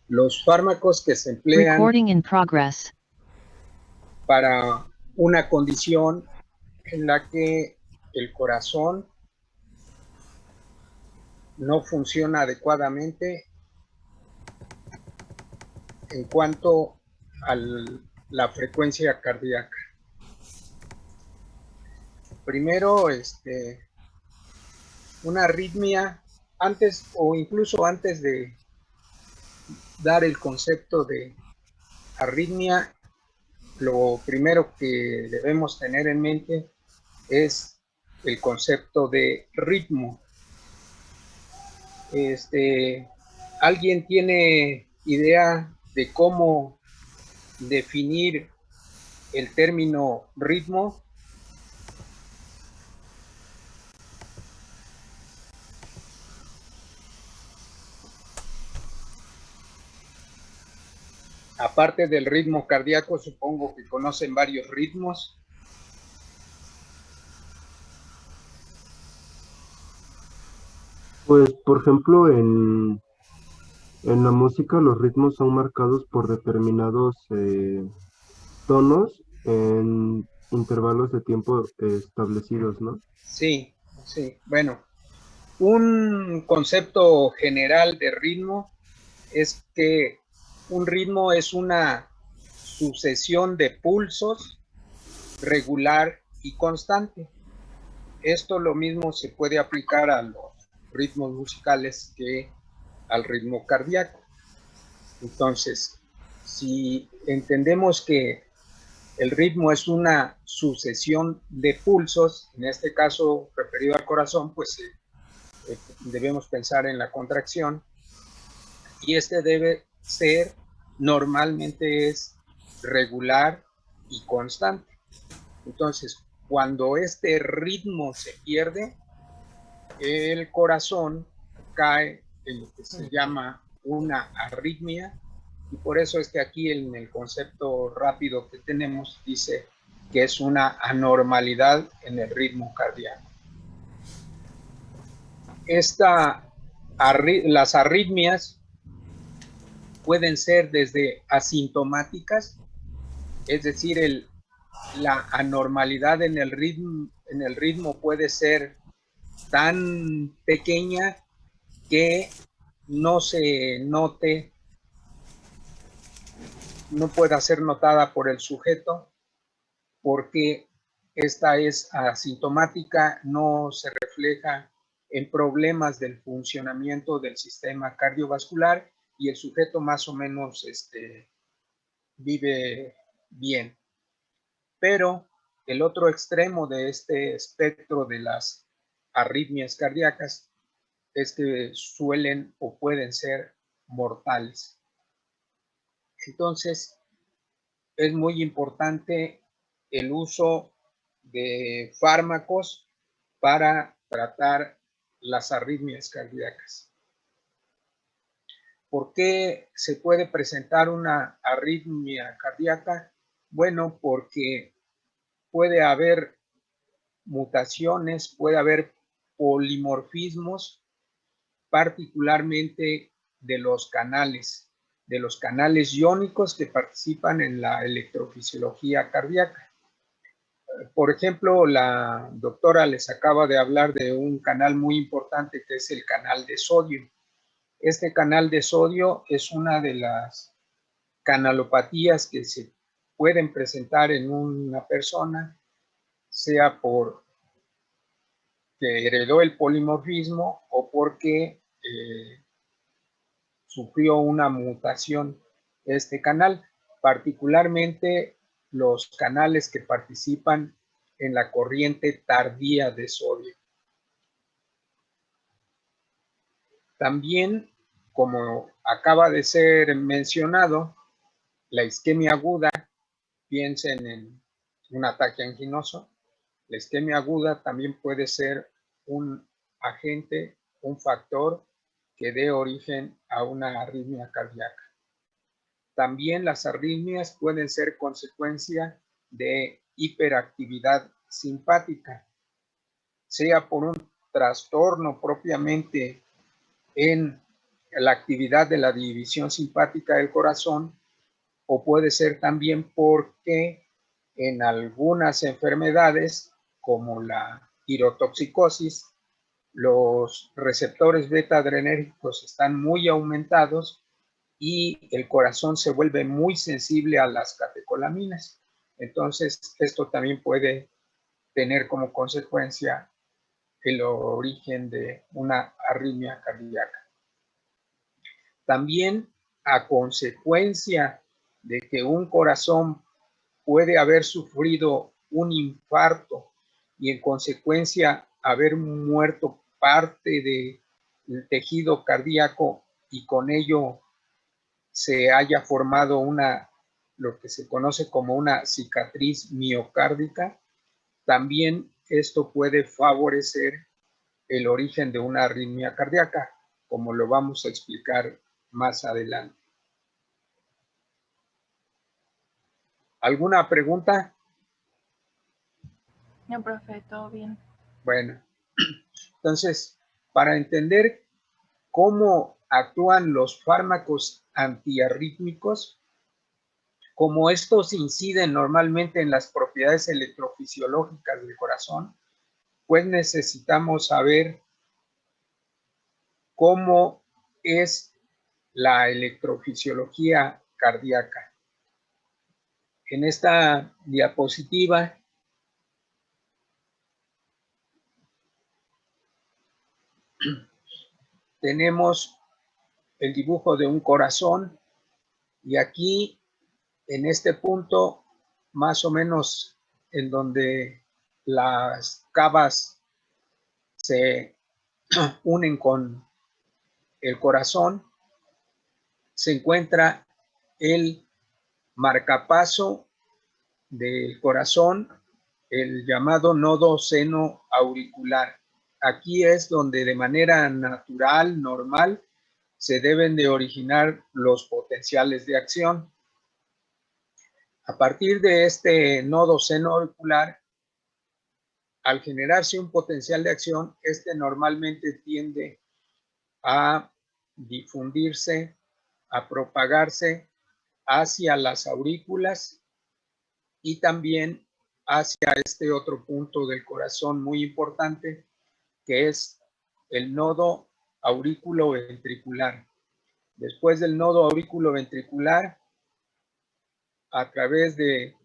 los fármacos que se emplean Recording in progress. para una condición en la que el corazón no funciona adecuadamente en cuanto a la frecuencia cardíaca. Primero, una arritmia, antes o incluso antes de dar el concepto de arritmia, lo primero que debemos tener en mente es el concepto de ritmo. ¿Alguien tiene idea de cómo definir el término ritmo? Aparte del ritmo cardíaco, supongo que conocen varios ritmos. Pues, por ejemplo, en la música los ritmos son marcados por determinados tonos en intervalos de tiempo establecidos, ¿no? Sí, sí. Bueno, un concepto general de ritmo es que un ritmo es una sucesión de pulsos regular y constante. Esto lo mismo se puede aplicar a los ritmos musicales que al ritmo cardíaco. Entonces, si entendemos que el ritmo es una sucesión de pulsos, en este caso referido al corazón, pues debemos pensar en la contracción, y debe ser, normalmente es regular y constante. Entonces, cuando este ritmo se pierde, el corazón cae en lo que se llama una arritmia, y por eso es que aquí en el concepto rápido que tenemos dice que es una anormalidad en el ritmo cardíaco. Las arritmias pueden ser desde asintomáticas, es decir, la anormalidad en el ritmo puede ser tan pequeña que no se note, no pueda ser notada por el sujeto, porque esta es asintomática, no se refleja en problemas del funcionamiento del sistema cardiovascular y el sujeto más o menos vive bien. Pero el otro extremo de este espectro de las arritmias cardíacas es que suelen o pueden ser mortales. Entonces, es muy importante el uso de fármacos para tratar las arritmias cardíacas. ¿Por qué se puede presentar una arritmia cardíaca? Bueno, porque puede haber mutaciones, puede haber polimorfismos, particularmente de los canales iónicos que participan en la electrofisiología cardíaca. Por ejemplo, la doctora les acaba de hablar de un canal muy importante que es el canal de sodio. Este canal de sodio es una de las canalopatías que se pueden presentar en una persona, sea por que heredó el polimorfismo o porque sufrió una mutación este canal, particularmente los canales que participan en la corriente tardía de sodio. También, como acaba de ser mencionado, la isquemia aguda piensen en un ataque anginoso. La isquemia aguda también puede ser un agente, un factor que dé origen a una arritmia cardíaca. También las arritmias pueden ser consecuencia de hiperactividad simpática, sea por un trastorno propiamente en la actividad de la división simpática del corazón, o puede ser también porque en algunas enfermedades, como la tirotoxicosis, los receptores beta adrenérgicos están muy aumentados y el corazón se vuelve muy sensible a las catecolaminas. Entonces, esto también puede tener como consecuencia el origen de una arritmia cardíaca. También, a consecuencia de que un corazón puede haber sufrido un infarto y en consecuencia haber muerto parte del tejido cardíaco y con ello se haya formado lo que se conoce como una cicatriz miocárdica, también esto puede favorecer el origen de una arritmia cardíaca, como lo vamos a explicar más adelante. ¿Alguna pregunta? No, profe, todo bien. Bueno, entonces, para entender cómo actúan los fármacos antiarrítmicos, como estos inciden normalmente en las propiedades electrofisiológicas del corazón, pues necesitamos saber cómo es la electrofisiología cardíaca. En esta diapositiva tenemos el dibujo de un corazón y aquí en este punto, más o menos en donde las cavas se unen con el corazón, se encuentra el marcapaso del corazón, el llamado nodo seno auricular. Aquí es donde de manera natural, normal, se deben de originar los potenciales de acción. A partir de este nodo seno auricular, al generarse un potencial de acción, este normalmente tiende a difundirse, a propagarse hacia las aurículas y también hacia este otro punto del corazón muy importante, que es el nodo aurículo-ventricular. Después del nodo aurículo-ventricular, a través de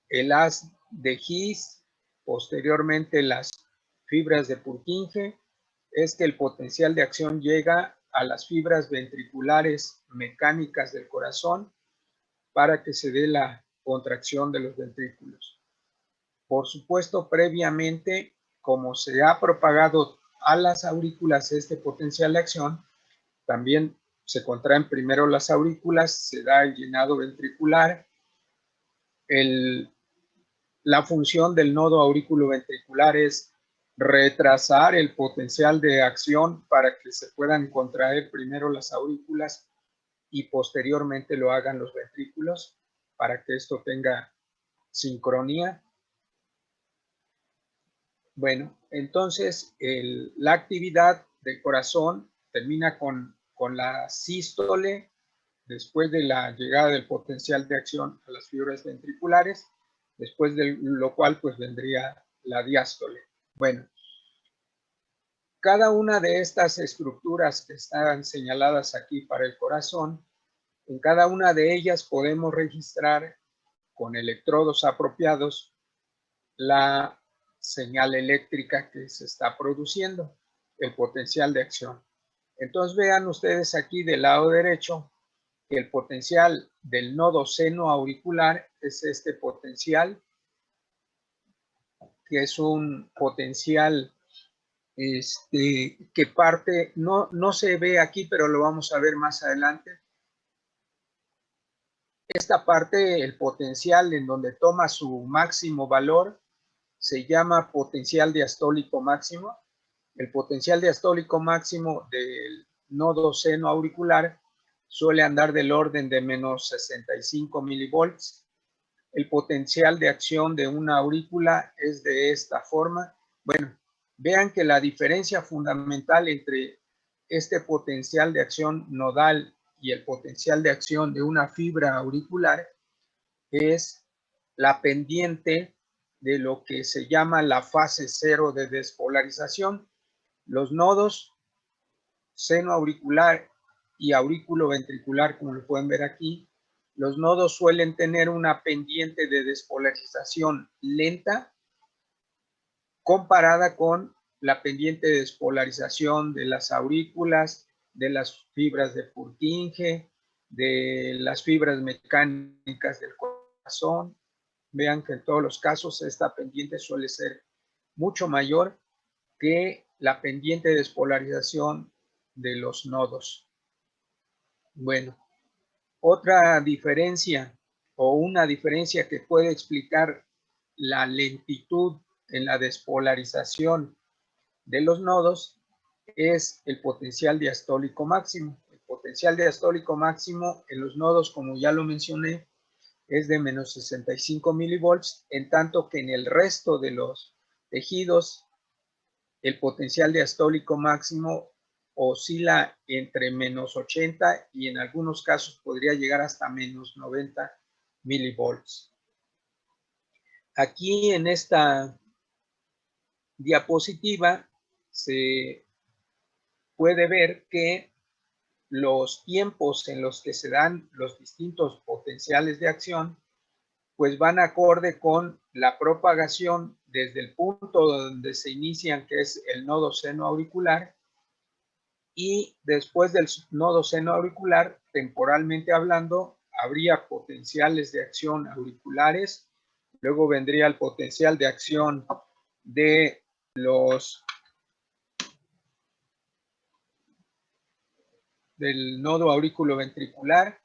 el haz de His, posteriormente las fibras de Purkinje, es que el potencial de acción llega a las fibras ventriculares mecánicas del corazón para que se dé la contracción de los ventrículos. Por supuesto, previamente, como se ha propagado a las aurículas este potencial de acción, también se contraen primero las aurículas, se da el llenado ventricular, la función del nodo aurículo-ventricular es retrasar el potencial de acción para que se puedan contraer primero las aurículas y posteriormente lo hagan los ventrículos para que esto tenga sincronía. Bueno, entonces la actividad del corazón termina con la sístole después de la llegada del potencial de acción a las fibras ventriculares, después de lo cual pues vendría la diástole. Bueno, cada una de estas estructuras que están señaladas aquí para el corazón, en cada una de ellas podemos registrar con electrodos apropiados la señal eléctrica que se está produciendo, el potencial de acción. Entonces vean ustedes aquí del lado derecho que el potencial del nodo seno auricular es este potencial, que es un potencial que parte, no se ve aquí, pero lo vamos a ver más adelante. Esta parte, el potencial en donde toma su máximo valor, se llama potencial diastólico máximo. El potencial diastólico máximo del nodo seno auricular suele andar del orden de menos 65 milivolts. El potencial de acción de una aurícula es de esta forma. Bueno, vean que la diferencia fundamental entre este potencial de acción nodal y el potencial de acción de una fibra auricular es la pendiente de lo que se llama la fase cero de despolarización. Los nodos seno auricular y aurículo ventricular, como lo pueden ver aquí, los nodos suelen tener una pendiente de despolarización lenta comparada con la pendiente de despolarización de las aurículas, de las fibras de Purkinje, de las fibras mecánicas del corazón. Vean que en todos los casos esta pendiente suele ser mucho mayor que la pendiente de despolarización de los nodos. Bueno, otra diferencia o una diferencia que puede explicar la lentitud en la despolarización de los nodos es el potencial diastólico máximo. El potencial diastólico máximo en los nodos, como ya lo mencioné, es de menos 65 milivolts, en tanto que en el resto de los tejidos el potencial diastólico máximo oscila entre menos 80 y en algunos casos podría llegar hasta menos 90 milivolts. Aquí en esta diapositiva se puede ver que los tiempos en los que se dan los distintos potenciales de acción pues van acorde con la propagación desde el punto donde se inician, que es el nodo seno auricular, y después del nodo seno auricular, temporalmente hablando, habría potenciales de acción auriculares, luego vendría el potencial de acción de del nodo aurículo ventricular.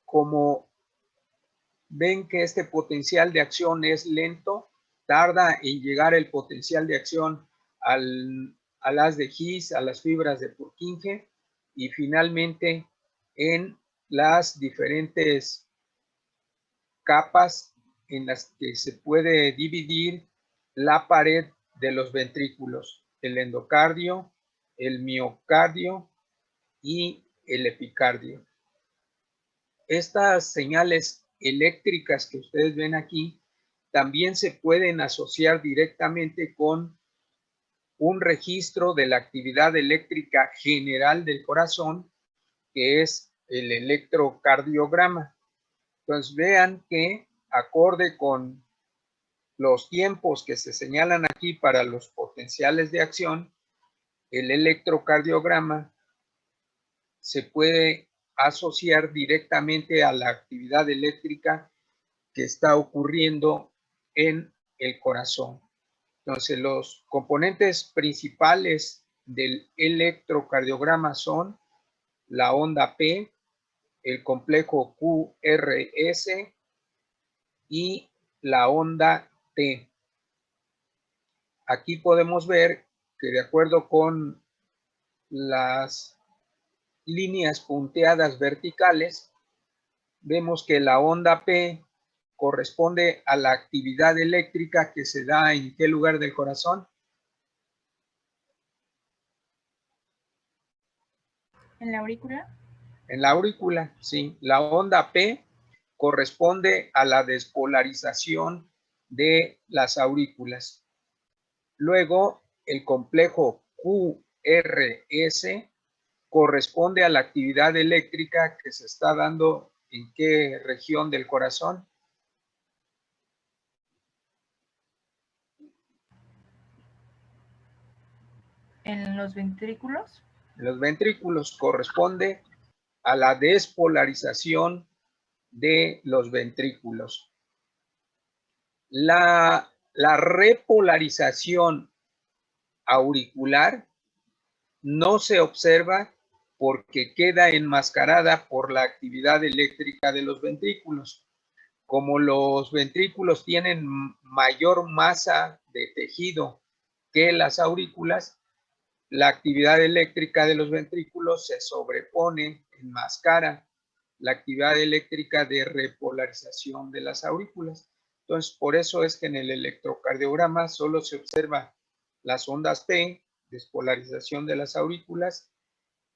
Como ven que este potencial de acción es lento, tarda en llegar el potencial de acción a las de His, a las fibras de Purkinje y finalmente en las diferentes capas en las que se puede dividir la pared de los ventrículos, el endocardio, el miocardio y el epicardio. Estas señales eléctricas que ustedes ven aquí también se pueden asociar directamente con un registro de la actividad eléctrica general del corazón, que es el electrocardiograma. Entonces vean que acorde con los tiempos que se señalan aquí para los potenciales de acción, el electrocardiograma se puede asociar directamente a la actividad eléctrica que está ocurriendo en el corazón. Entonces, los componentes principales del electrocardiograma son la onda P, el complejo QRS y la onda T. Aquí podemos ver que de acuerdo con las líneas punteadas verticales, vemos que la onda P corresponde a la actividad eléctrica que se da en qué lugar del corazón. ¿En la aurícula? En la aurícula, sí. La onda P corresponde a la despolarización de las aurículas. Luego, el complejo QRS corresponde a la actividad eléctrica que se está dando en qué región del corazón. ¿En los ventrículos? Los ventrículos corresponde a la despolarización de los ventrículos. La repolarización auricular no se observa porque queda enmascarada por la actividad eléctrica de los ventrículos. Como los ventrículos tienen mayor masa de tejido que las aurículas, la actividad eléctrica de los ventrículos se sobrepone, enmascara la actividad eléctrica de repolarización de las aurículas. Entonces, por eso es que en el electrocardiograma solo se observa las ondas P, despolarización de las aurículas,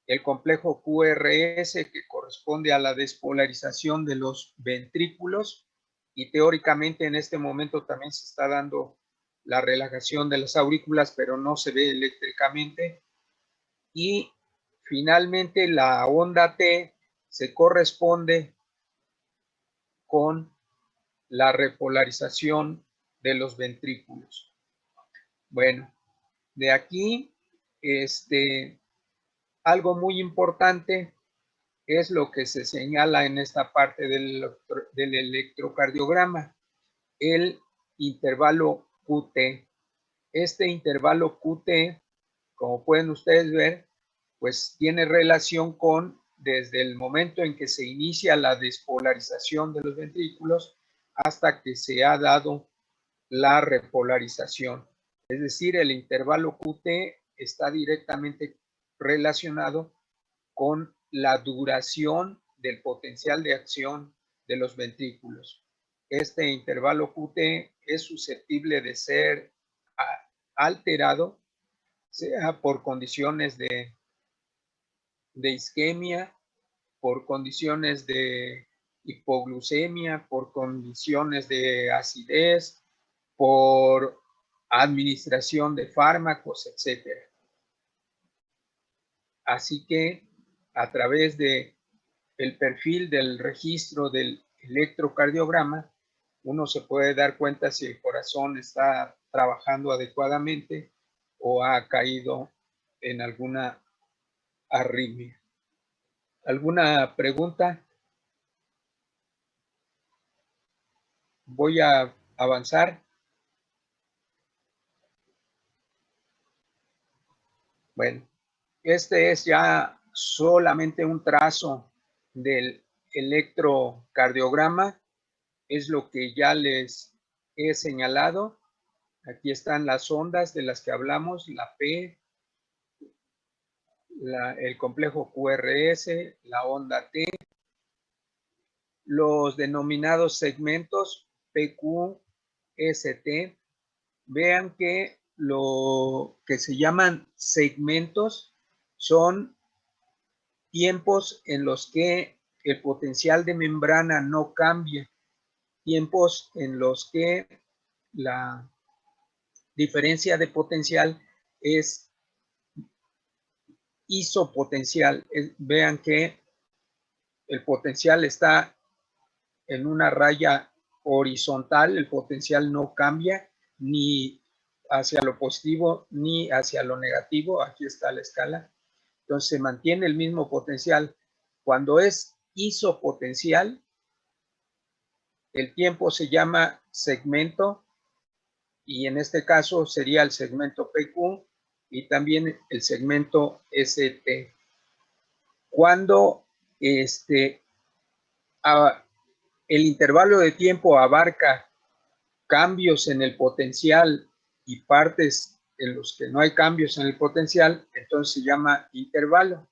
el complejo QRS, que corresponde a la despolarización de los ventrículos, y teóricamente en este momento también se está dando la relajación de las aurículas, pero no se ve eléctricamente. Y finalmente la onda T se corresponde con la repolarización de los ventrículos. Bueno, de aquí, algo muy importante es lo que se señala en esta parte del electrocardiograma, el intervalo QT. Este intervalo QT, como pueden ustedes ver, pues tiene relación con desde el momento en que se inicia la despolarización de los ventrículos hasta que se ha dado la repolarización. Es decir, el intervalo QT está directamente relacionado con la duración del potencial de acción de los ventrículos. Este intervalo QT es susceptible de ser alterado, sea por condiciones de isquemia, por condiciones de hipoglucemia, por condiciones de acidez, por administración de fármacos, etc. Así que a través de el perfil del registro del electrocardiograma, uno se puede dar cuenta si el corazón está trabajando adecuadamente o ha caído en alguna arritmia. ¿Alguna pregunta? Voy a avanzar. Bueno, este es ya solamente un trazo del electrocardiograma. Es lo que ya les he señalado. Aquí están las ondas de las que hablamos, la P, el complejo QRS, la onda T, los denominados segmentos PQ, ST. Vean que lo que se llaman segmentos son tiempos en los que el potencial de membrana no cambia, tiempos en los que la diferencia de potencial es isopotencial. Vean que el potencial está en una raya horizontal, el potencial no cambia ni hacia lo positivo ni hacia lo negativo. Aquí está la escala. Entonces se mantiene el mismo potencial. Cuando es isopotencial, el tiempo se llama segmento y en este caso sería el segmento PQ y también el segmento ST. Cuando el intervalo de tiempo abarca cambios en el potencial y partes en los que no hay cambios en el potencial, entonces se llama intervalo.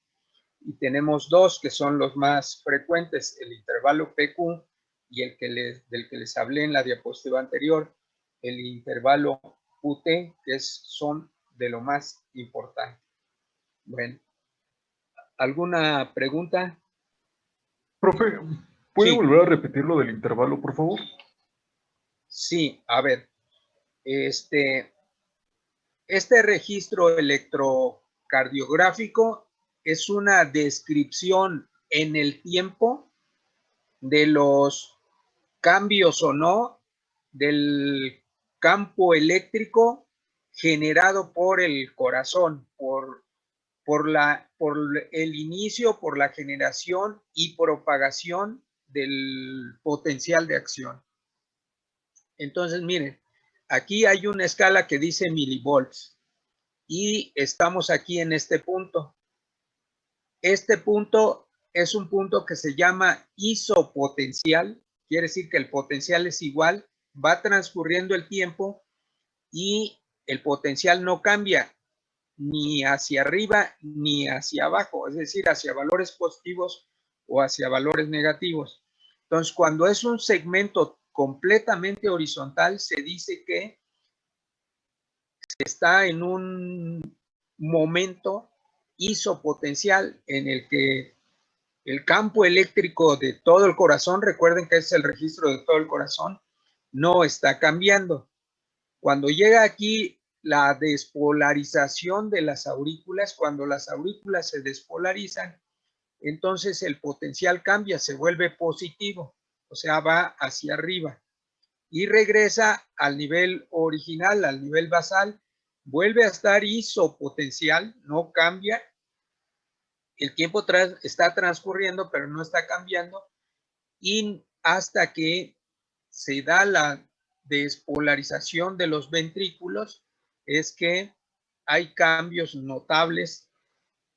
Y tenemos dos que son los más frecuentes, el intervalo PQ y el del que les hablé en la diapositiva anterior, el intervalo QT, que son de lo más importante. Bueno, ¿alguna pregunta? Profe, ¿puede Sí. volver a repetir lo del intervalo, por favor? Sí, a ver. Este registro electrocardiográfico es una descripción en el tiempo de los cambios o no del campo eléctrico generado por el corazón, por el inicio, por la generación y propagación del potencial de acción. Entonces, miren, aquí hay una escala que dice milivolts y estamos aquí en este punto. Este punto es un punto que se llama isopotencial, quiere decir que el potencial es igual, va transcurriendo el tiempo y el potencial no cambia ni hacia arriba ni hacia abajo, es decir, hacia valores positivos o hacia valores negativos. Entonces, cuando es un segmento completamente horizontal, se dice que está en un momento isopotencial en el que el campo eléctrico de todo el corazón, recuerden que es el registro de todo el corazón, no está cambiando. Cuando llega aquí la despolarización de las aurículas, cuando las aurículas se despolarizan, entonces el potencial cambia, se vuelve positivo, o sea, va hacia arriba y regresa al nivel original, al nivel basal, vuelve a estar isopotencial, no cambia, el tiempo está transcurriendo, pero no está cambiando, y hasta que se da la despolarización de los ventrículos, es que hay cambios notables,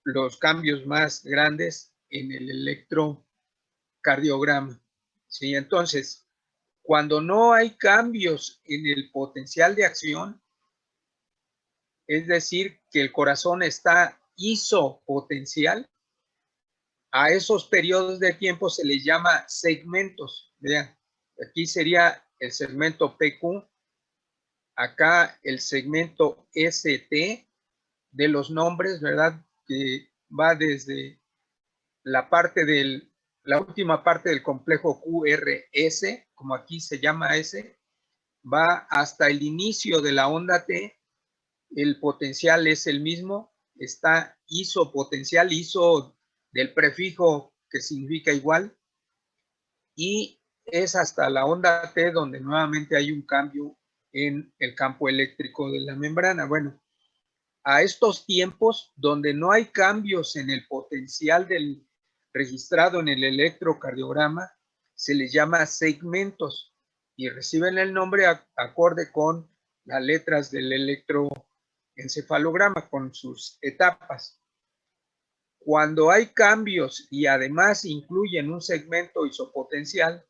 los cambios más grandes en el electrocardiograma. ¿Sí? Entonces, cuando no hay cambios en el potencial de acción, es decir, que el corazón está isopotencial, a esos periodos de tiempo se les llama segmentos. Vean, aquí sería el segmento PQ, acá el segmento ST de los nombres, ¿verdad? Que va desde la última parte del complejo QRS, como aquí se llama S, va hasta el inicio de la onda T, el potencial es el mismo, está isopotencial, iso del prefijo que significa igual, y es hasta la onda T donde nuevamente hay un cambio en el campo eléctrico de la membrana. Bueno, a estos tiempos donde no hay cambios en el potencial del registrado en el electrocardiograma, se les llama segmentos y reciben el nombre acorde con las letras del electroencefalograma, con sus etapas. Cuando hay cambios y además incluyen un segmento isopotencial,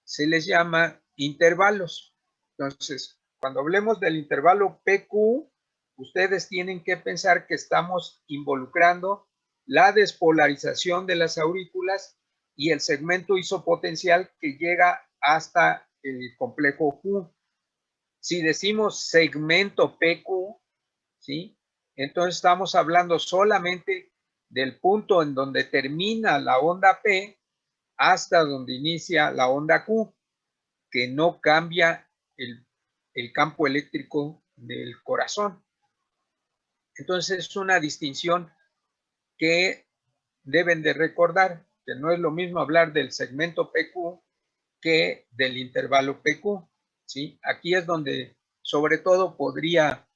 se les llama intervalos. Entonces, cuando hablemos del intervalo PQ, ustedes tienen que pensar que estamos involucrando la despolarización de las aurículas y el segmento isopotencial que llega hasta el complejo Q. Si decimos segmento PQ, ¿sí? Entonces estamos hablando solamente del punto en donde termina la onda P hasta donde inicia la onda Q, que no cambia el campo eléctrico del corazón. Entonces es una distinción que deben de recordar, que no es lo mismo hablar del segmento PQ que del intervalo PQ, ¿sí? Aquí es donde sobre todo podría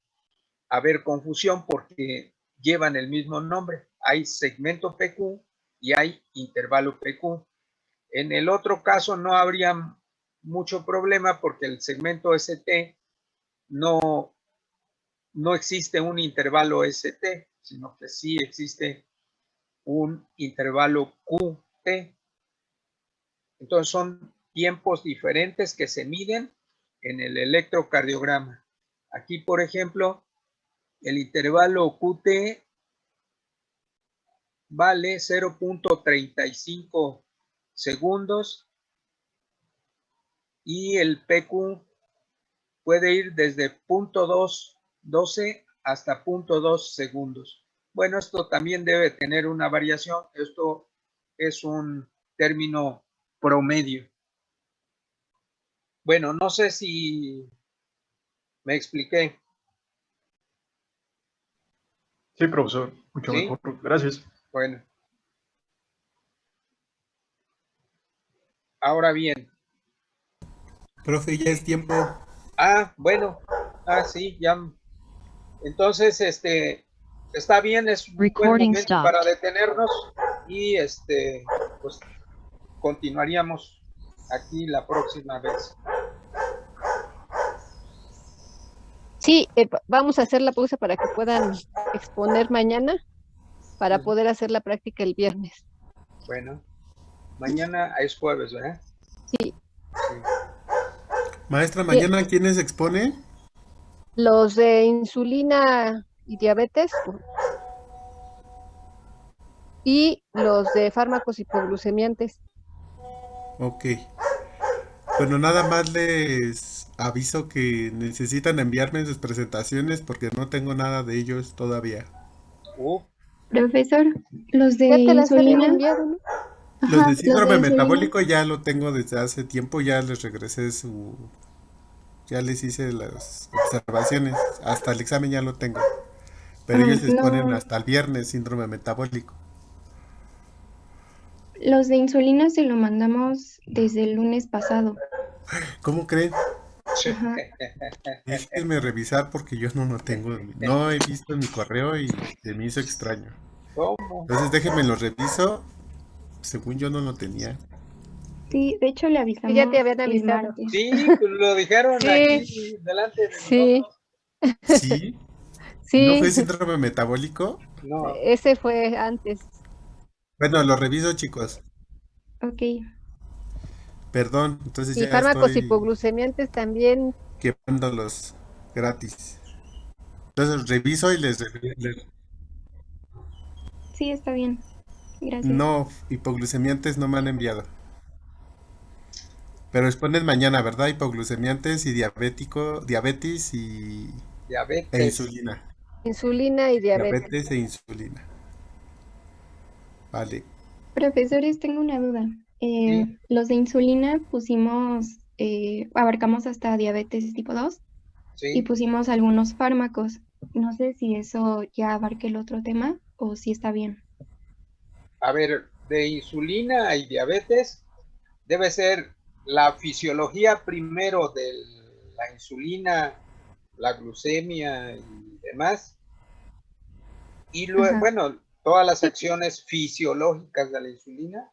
haber confusión porque llevan el mismo nombre. Hay segmento PQ y hay intervalo PQ. En el otro caso no habría mucho problema porque el segmento ST no existe un intervalo ST, sino que sí existe un intervalo QT. Entonces son tiempos diferentes que se miden en el electrocardiograma. Aquí, por ejemplo, el intervalo QT vale 0.35 segundos y el PQ puede ir desde 0.12 hasta 0.2 segundos. Bueno, esto también debe tener una variación. Esto es un término promedio. Bueno, no sé si me expliqué. Sí, profesor, mucho ¿Sí? mejor. Gracias. Bueno. Ahora bien. Profe, ya es tiempo. Bueno. Sí, ya. Entonces, está bien, es un buen momento para detenernos y pues continuaríamos aquí la próxima vez. Sí, vamos a hacer la pausa para que puedan exponer mañana. para Ujú. poder hacer la práctica el viernes. Bueno, mañana es jueves, ¿verdad? Sí, Sí. Maestra, Bien. mañana ¿quiénes expone? los de insulina y diabetes y los de fármacos hipoglucemiantes. Ok. Bueno, nada más les aviso que necesitan enviarme sus presentaciones porque no tengo nada de ellos todavía. Profesor, los de Ya te las habían insulina, enviado, ¿no? Los ajá, de los de síndrome insulina, metabólico ya lo tengo desde hace tiempo, ya les regresé ya les hice las observaciones, hasta el examen ya lo tengo. Pero ellos exponen no, hasta el viernes síndrome metabólico. los de insulina se lo mandamos desde el lunes pasado. ¿Cómo creen? Sí. Ajá. Déjenme revisar porque yo no lo tengo, no he visto en mi correo y se me hizo extraño. ¿Cómo? Entonces déjenme lo reviso, según yo no lo tenía. Sí, de hecho le Y avisamos ya te habían el avisado. martes. Sí, pues lo dijeron Sí, aquí delante de sí, nosotros. ¿Sí? ¿No sí, fue síndrome metabólico? No, ese fue antes. Bueno, lo reviso, chicos. Ok, Perdón, entonces Y ya fármacos estoy hipoglucemiantes también. quemándolos gratis. Entonces reviso y sí, está bien. Gracias. No, hipoglucemiantes no me han enviado. Pero exponen mañana, ¿verdad? Hipoglucemiantes y diabetes e diabetes. insulina. Insulina y diabetes. Diabetes e insulina. Vale. Profesores, tengo una duda. Sí, Los de insulina pusimos, abarcamos hasta diabetes tipo 2 y sí. pusimos algunos fármacos. No sé si eso ya abarca el otro tema o si está bien. A ver, de insulina y diabetes debe ser la fisiología primero de la insulina, la glucemia y demás. Y luego, Ajá. bueno, todas las acciones fisiológicas de la insulina,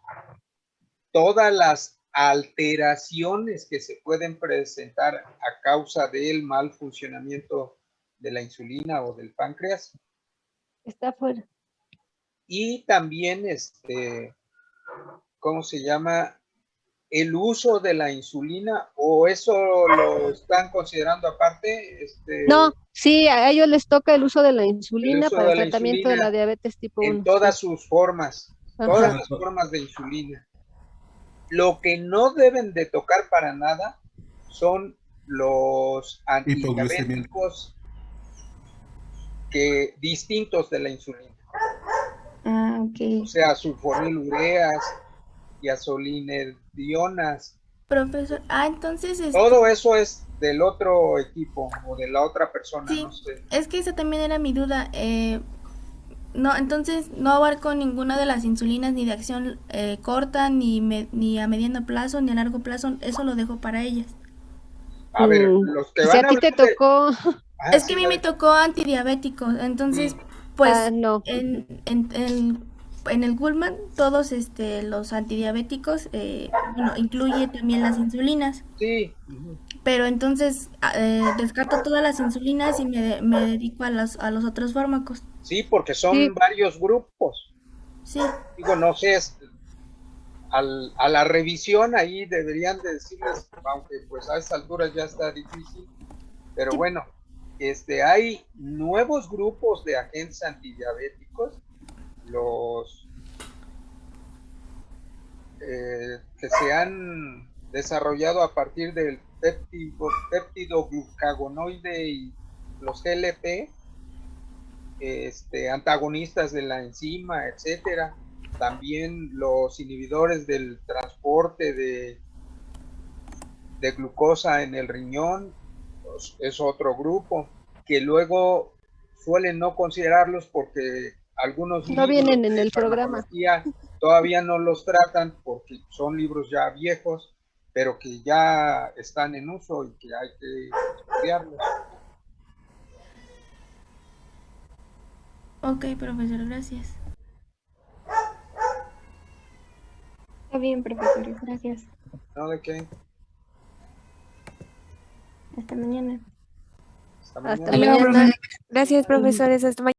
todas las alteraciones que se pueden presentar a causa del mal funcionamiento de la insulina o del páncreas, Está fuera. y también, ¿cómo se llama? El uso de la insulina, o eso lo están considerando aparte, No, sí, a ellos les toca el uso de la el insulina uso para de el la tratamiento de la insulina diabetes tipo en 1. todas Sí. sus formas, todas Ajá. las formas de insulina. Lo que no deben de tocar para nada son los Hipoglucemiante. antidiabéticos distintos de la insulina. Ah, O ok. sea, sulfonilureas, diazolinedionas. Profesor, entonces, Todo eso es del otro equipo o de la otra persona, sí, no sé. es que esa también era mi duda. No, entonces no abarco ninguna de las insulinas ni de acción corta, ni a mediano plazo, ni a largo plazo. Eso lo dejo para ellas. A ver, los que Y si van a a ti te hablar de... tocó, Es que sí, a mí me tocó antidiabéticos, entonces, pues, no. en el Gullman, todos los antidiabéticos, bueno, incluye también las insulinas. Sí, Pero entonces descarto todas las insulinas y me dedico a los otros fármacos. sí, porque son Sí, varios grupos. Sí, Digo, no sé, a la revisión ahí deberían de decirles, aunque pues a estas alturas ya está difícil, pero sí. bueno, hay nuevos grupos de agentes antidiabéticos, los que se han desarrollado a partir del péptido glucagonoide y los GLP, antagonistas de la enzima, etcétera. También los inhibidores del transporte de glucosa en el riñón, pues, es otro grupo que luego suelen no considerarlos porque algunos no libros vienen en de el programa. farmacología todavía no los tratan porque son libros ya viejos, pero que ya están en uso y que hay que estudiarlos. Ok, profesor, gracias. Está bien, profesores. Gracias. ¿No? ¿De qué? Hasta mañana. Hasta Hasta mañana. mañana. Gracias, profesores. Hasta mañana.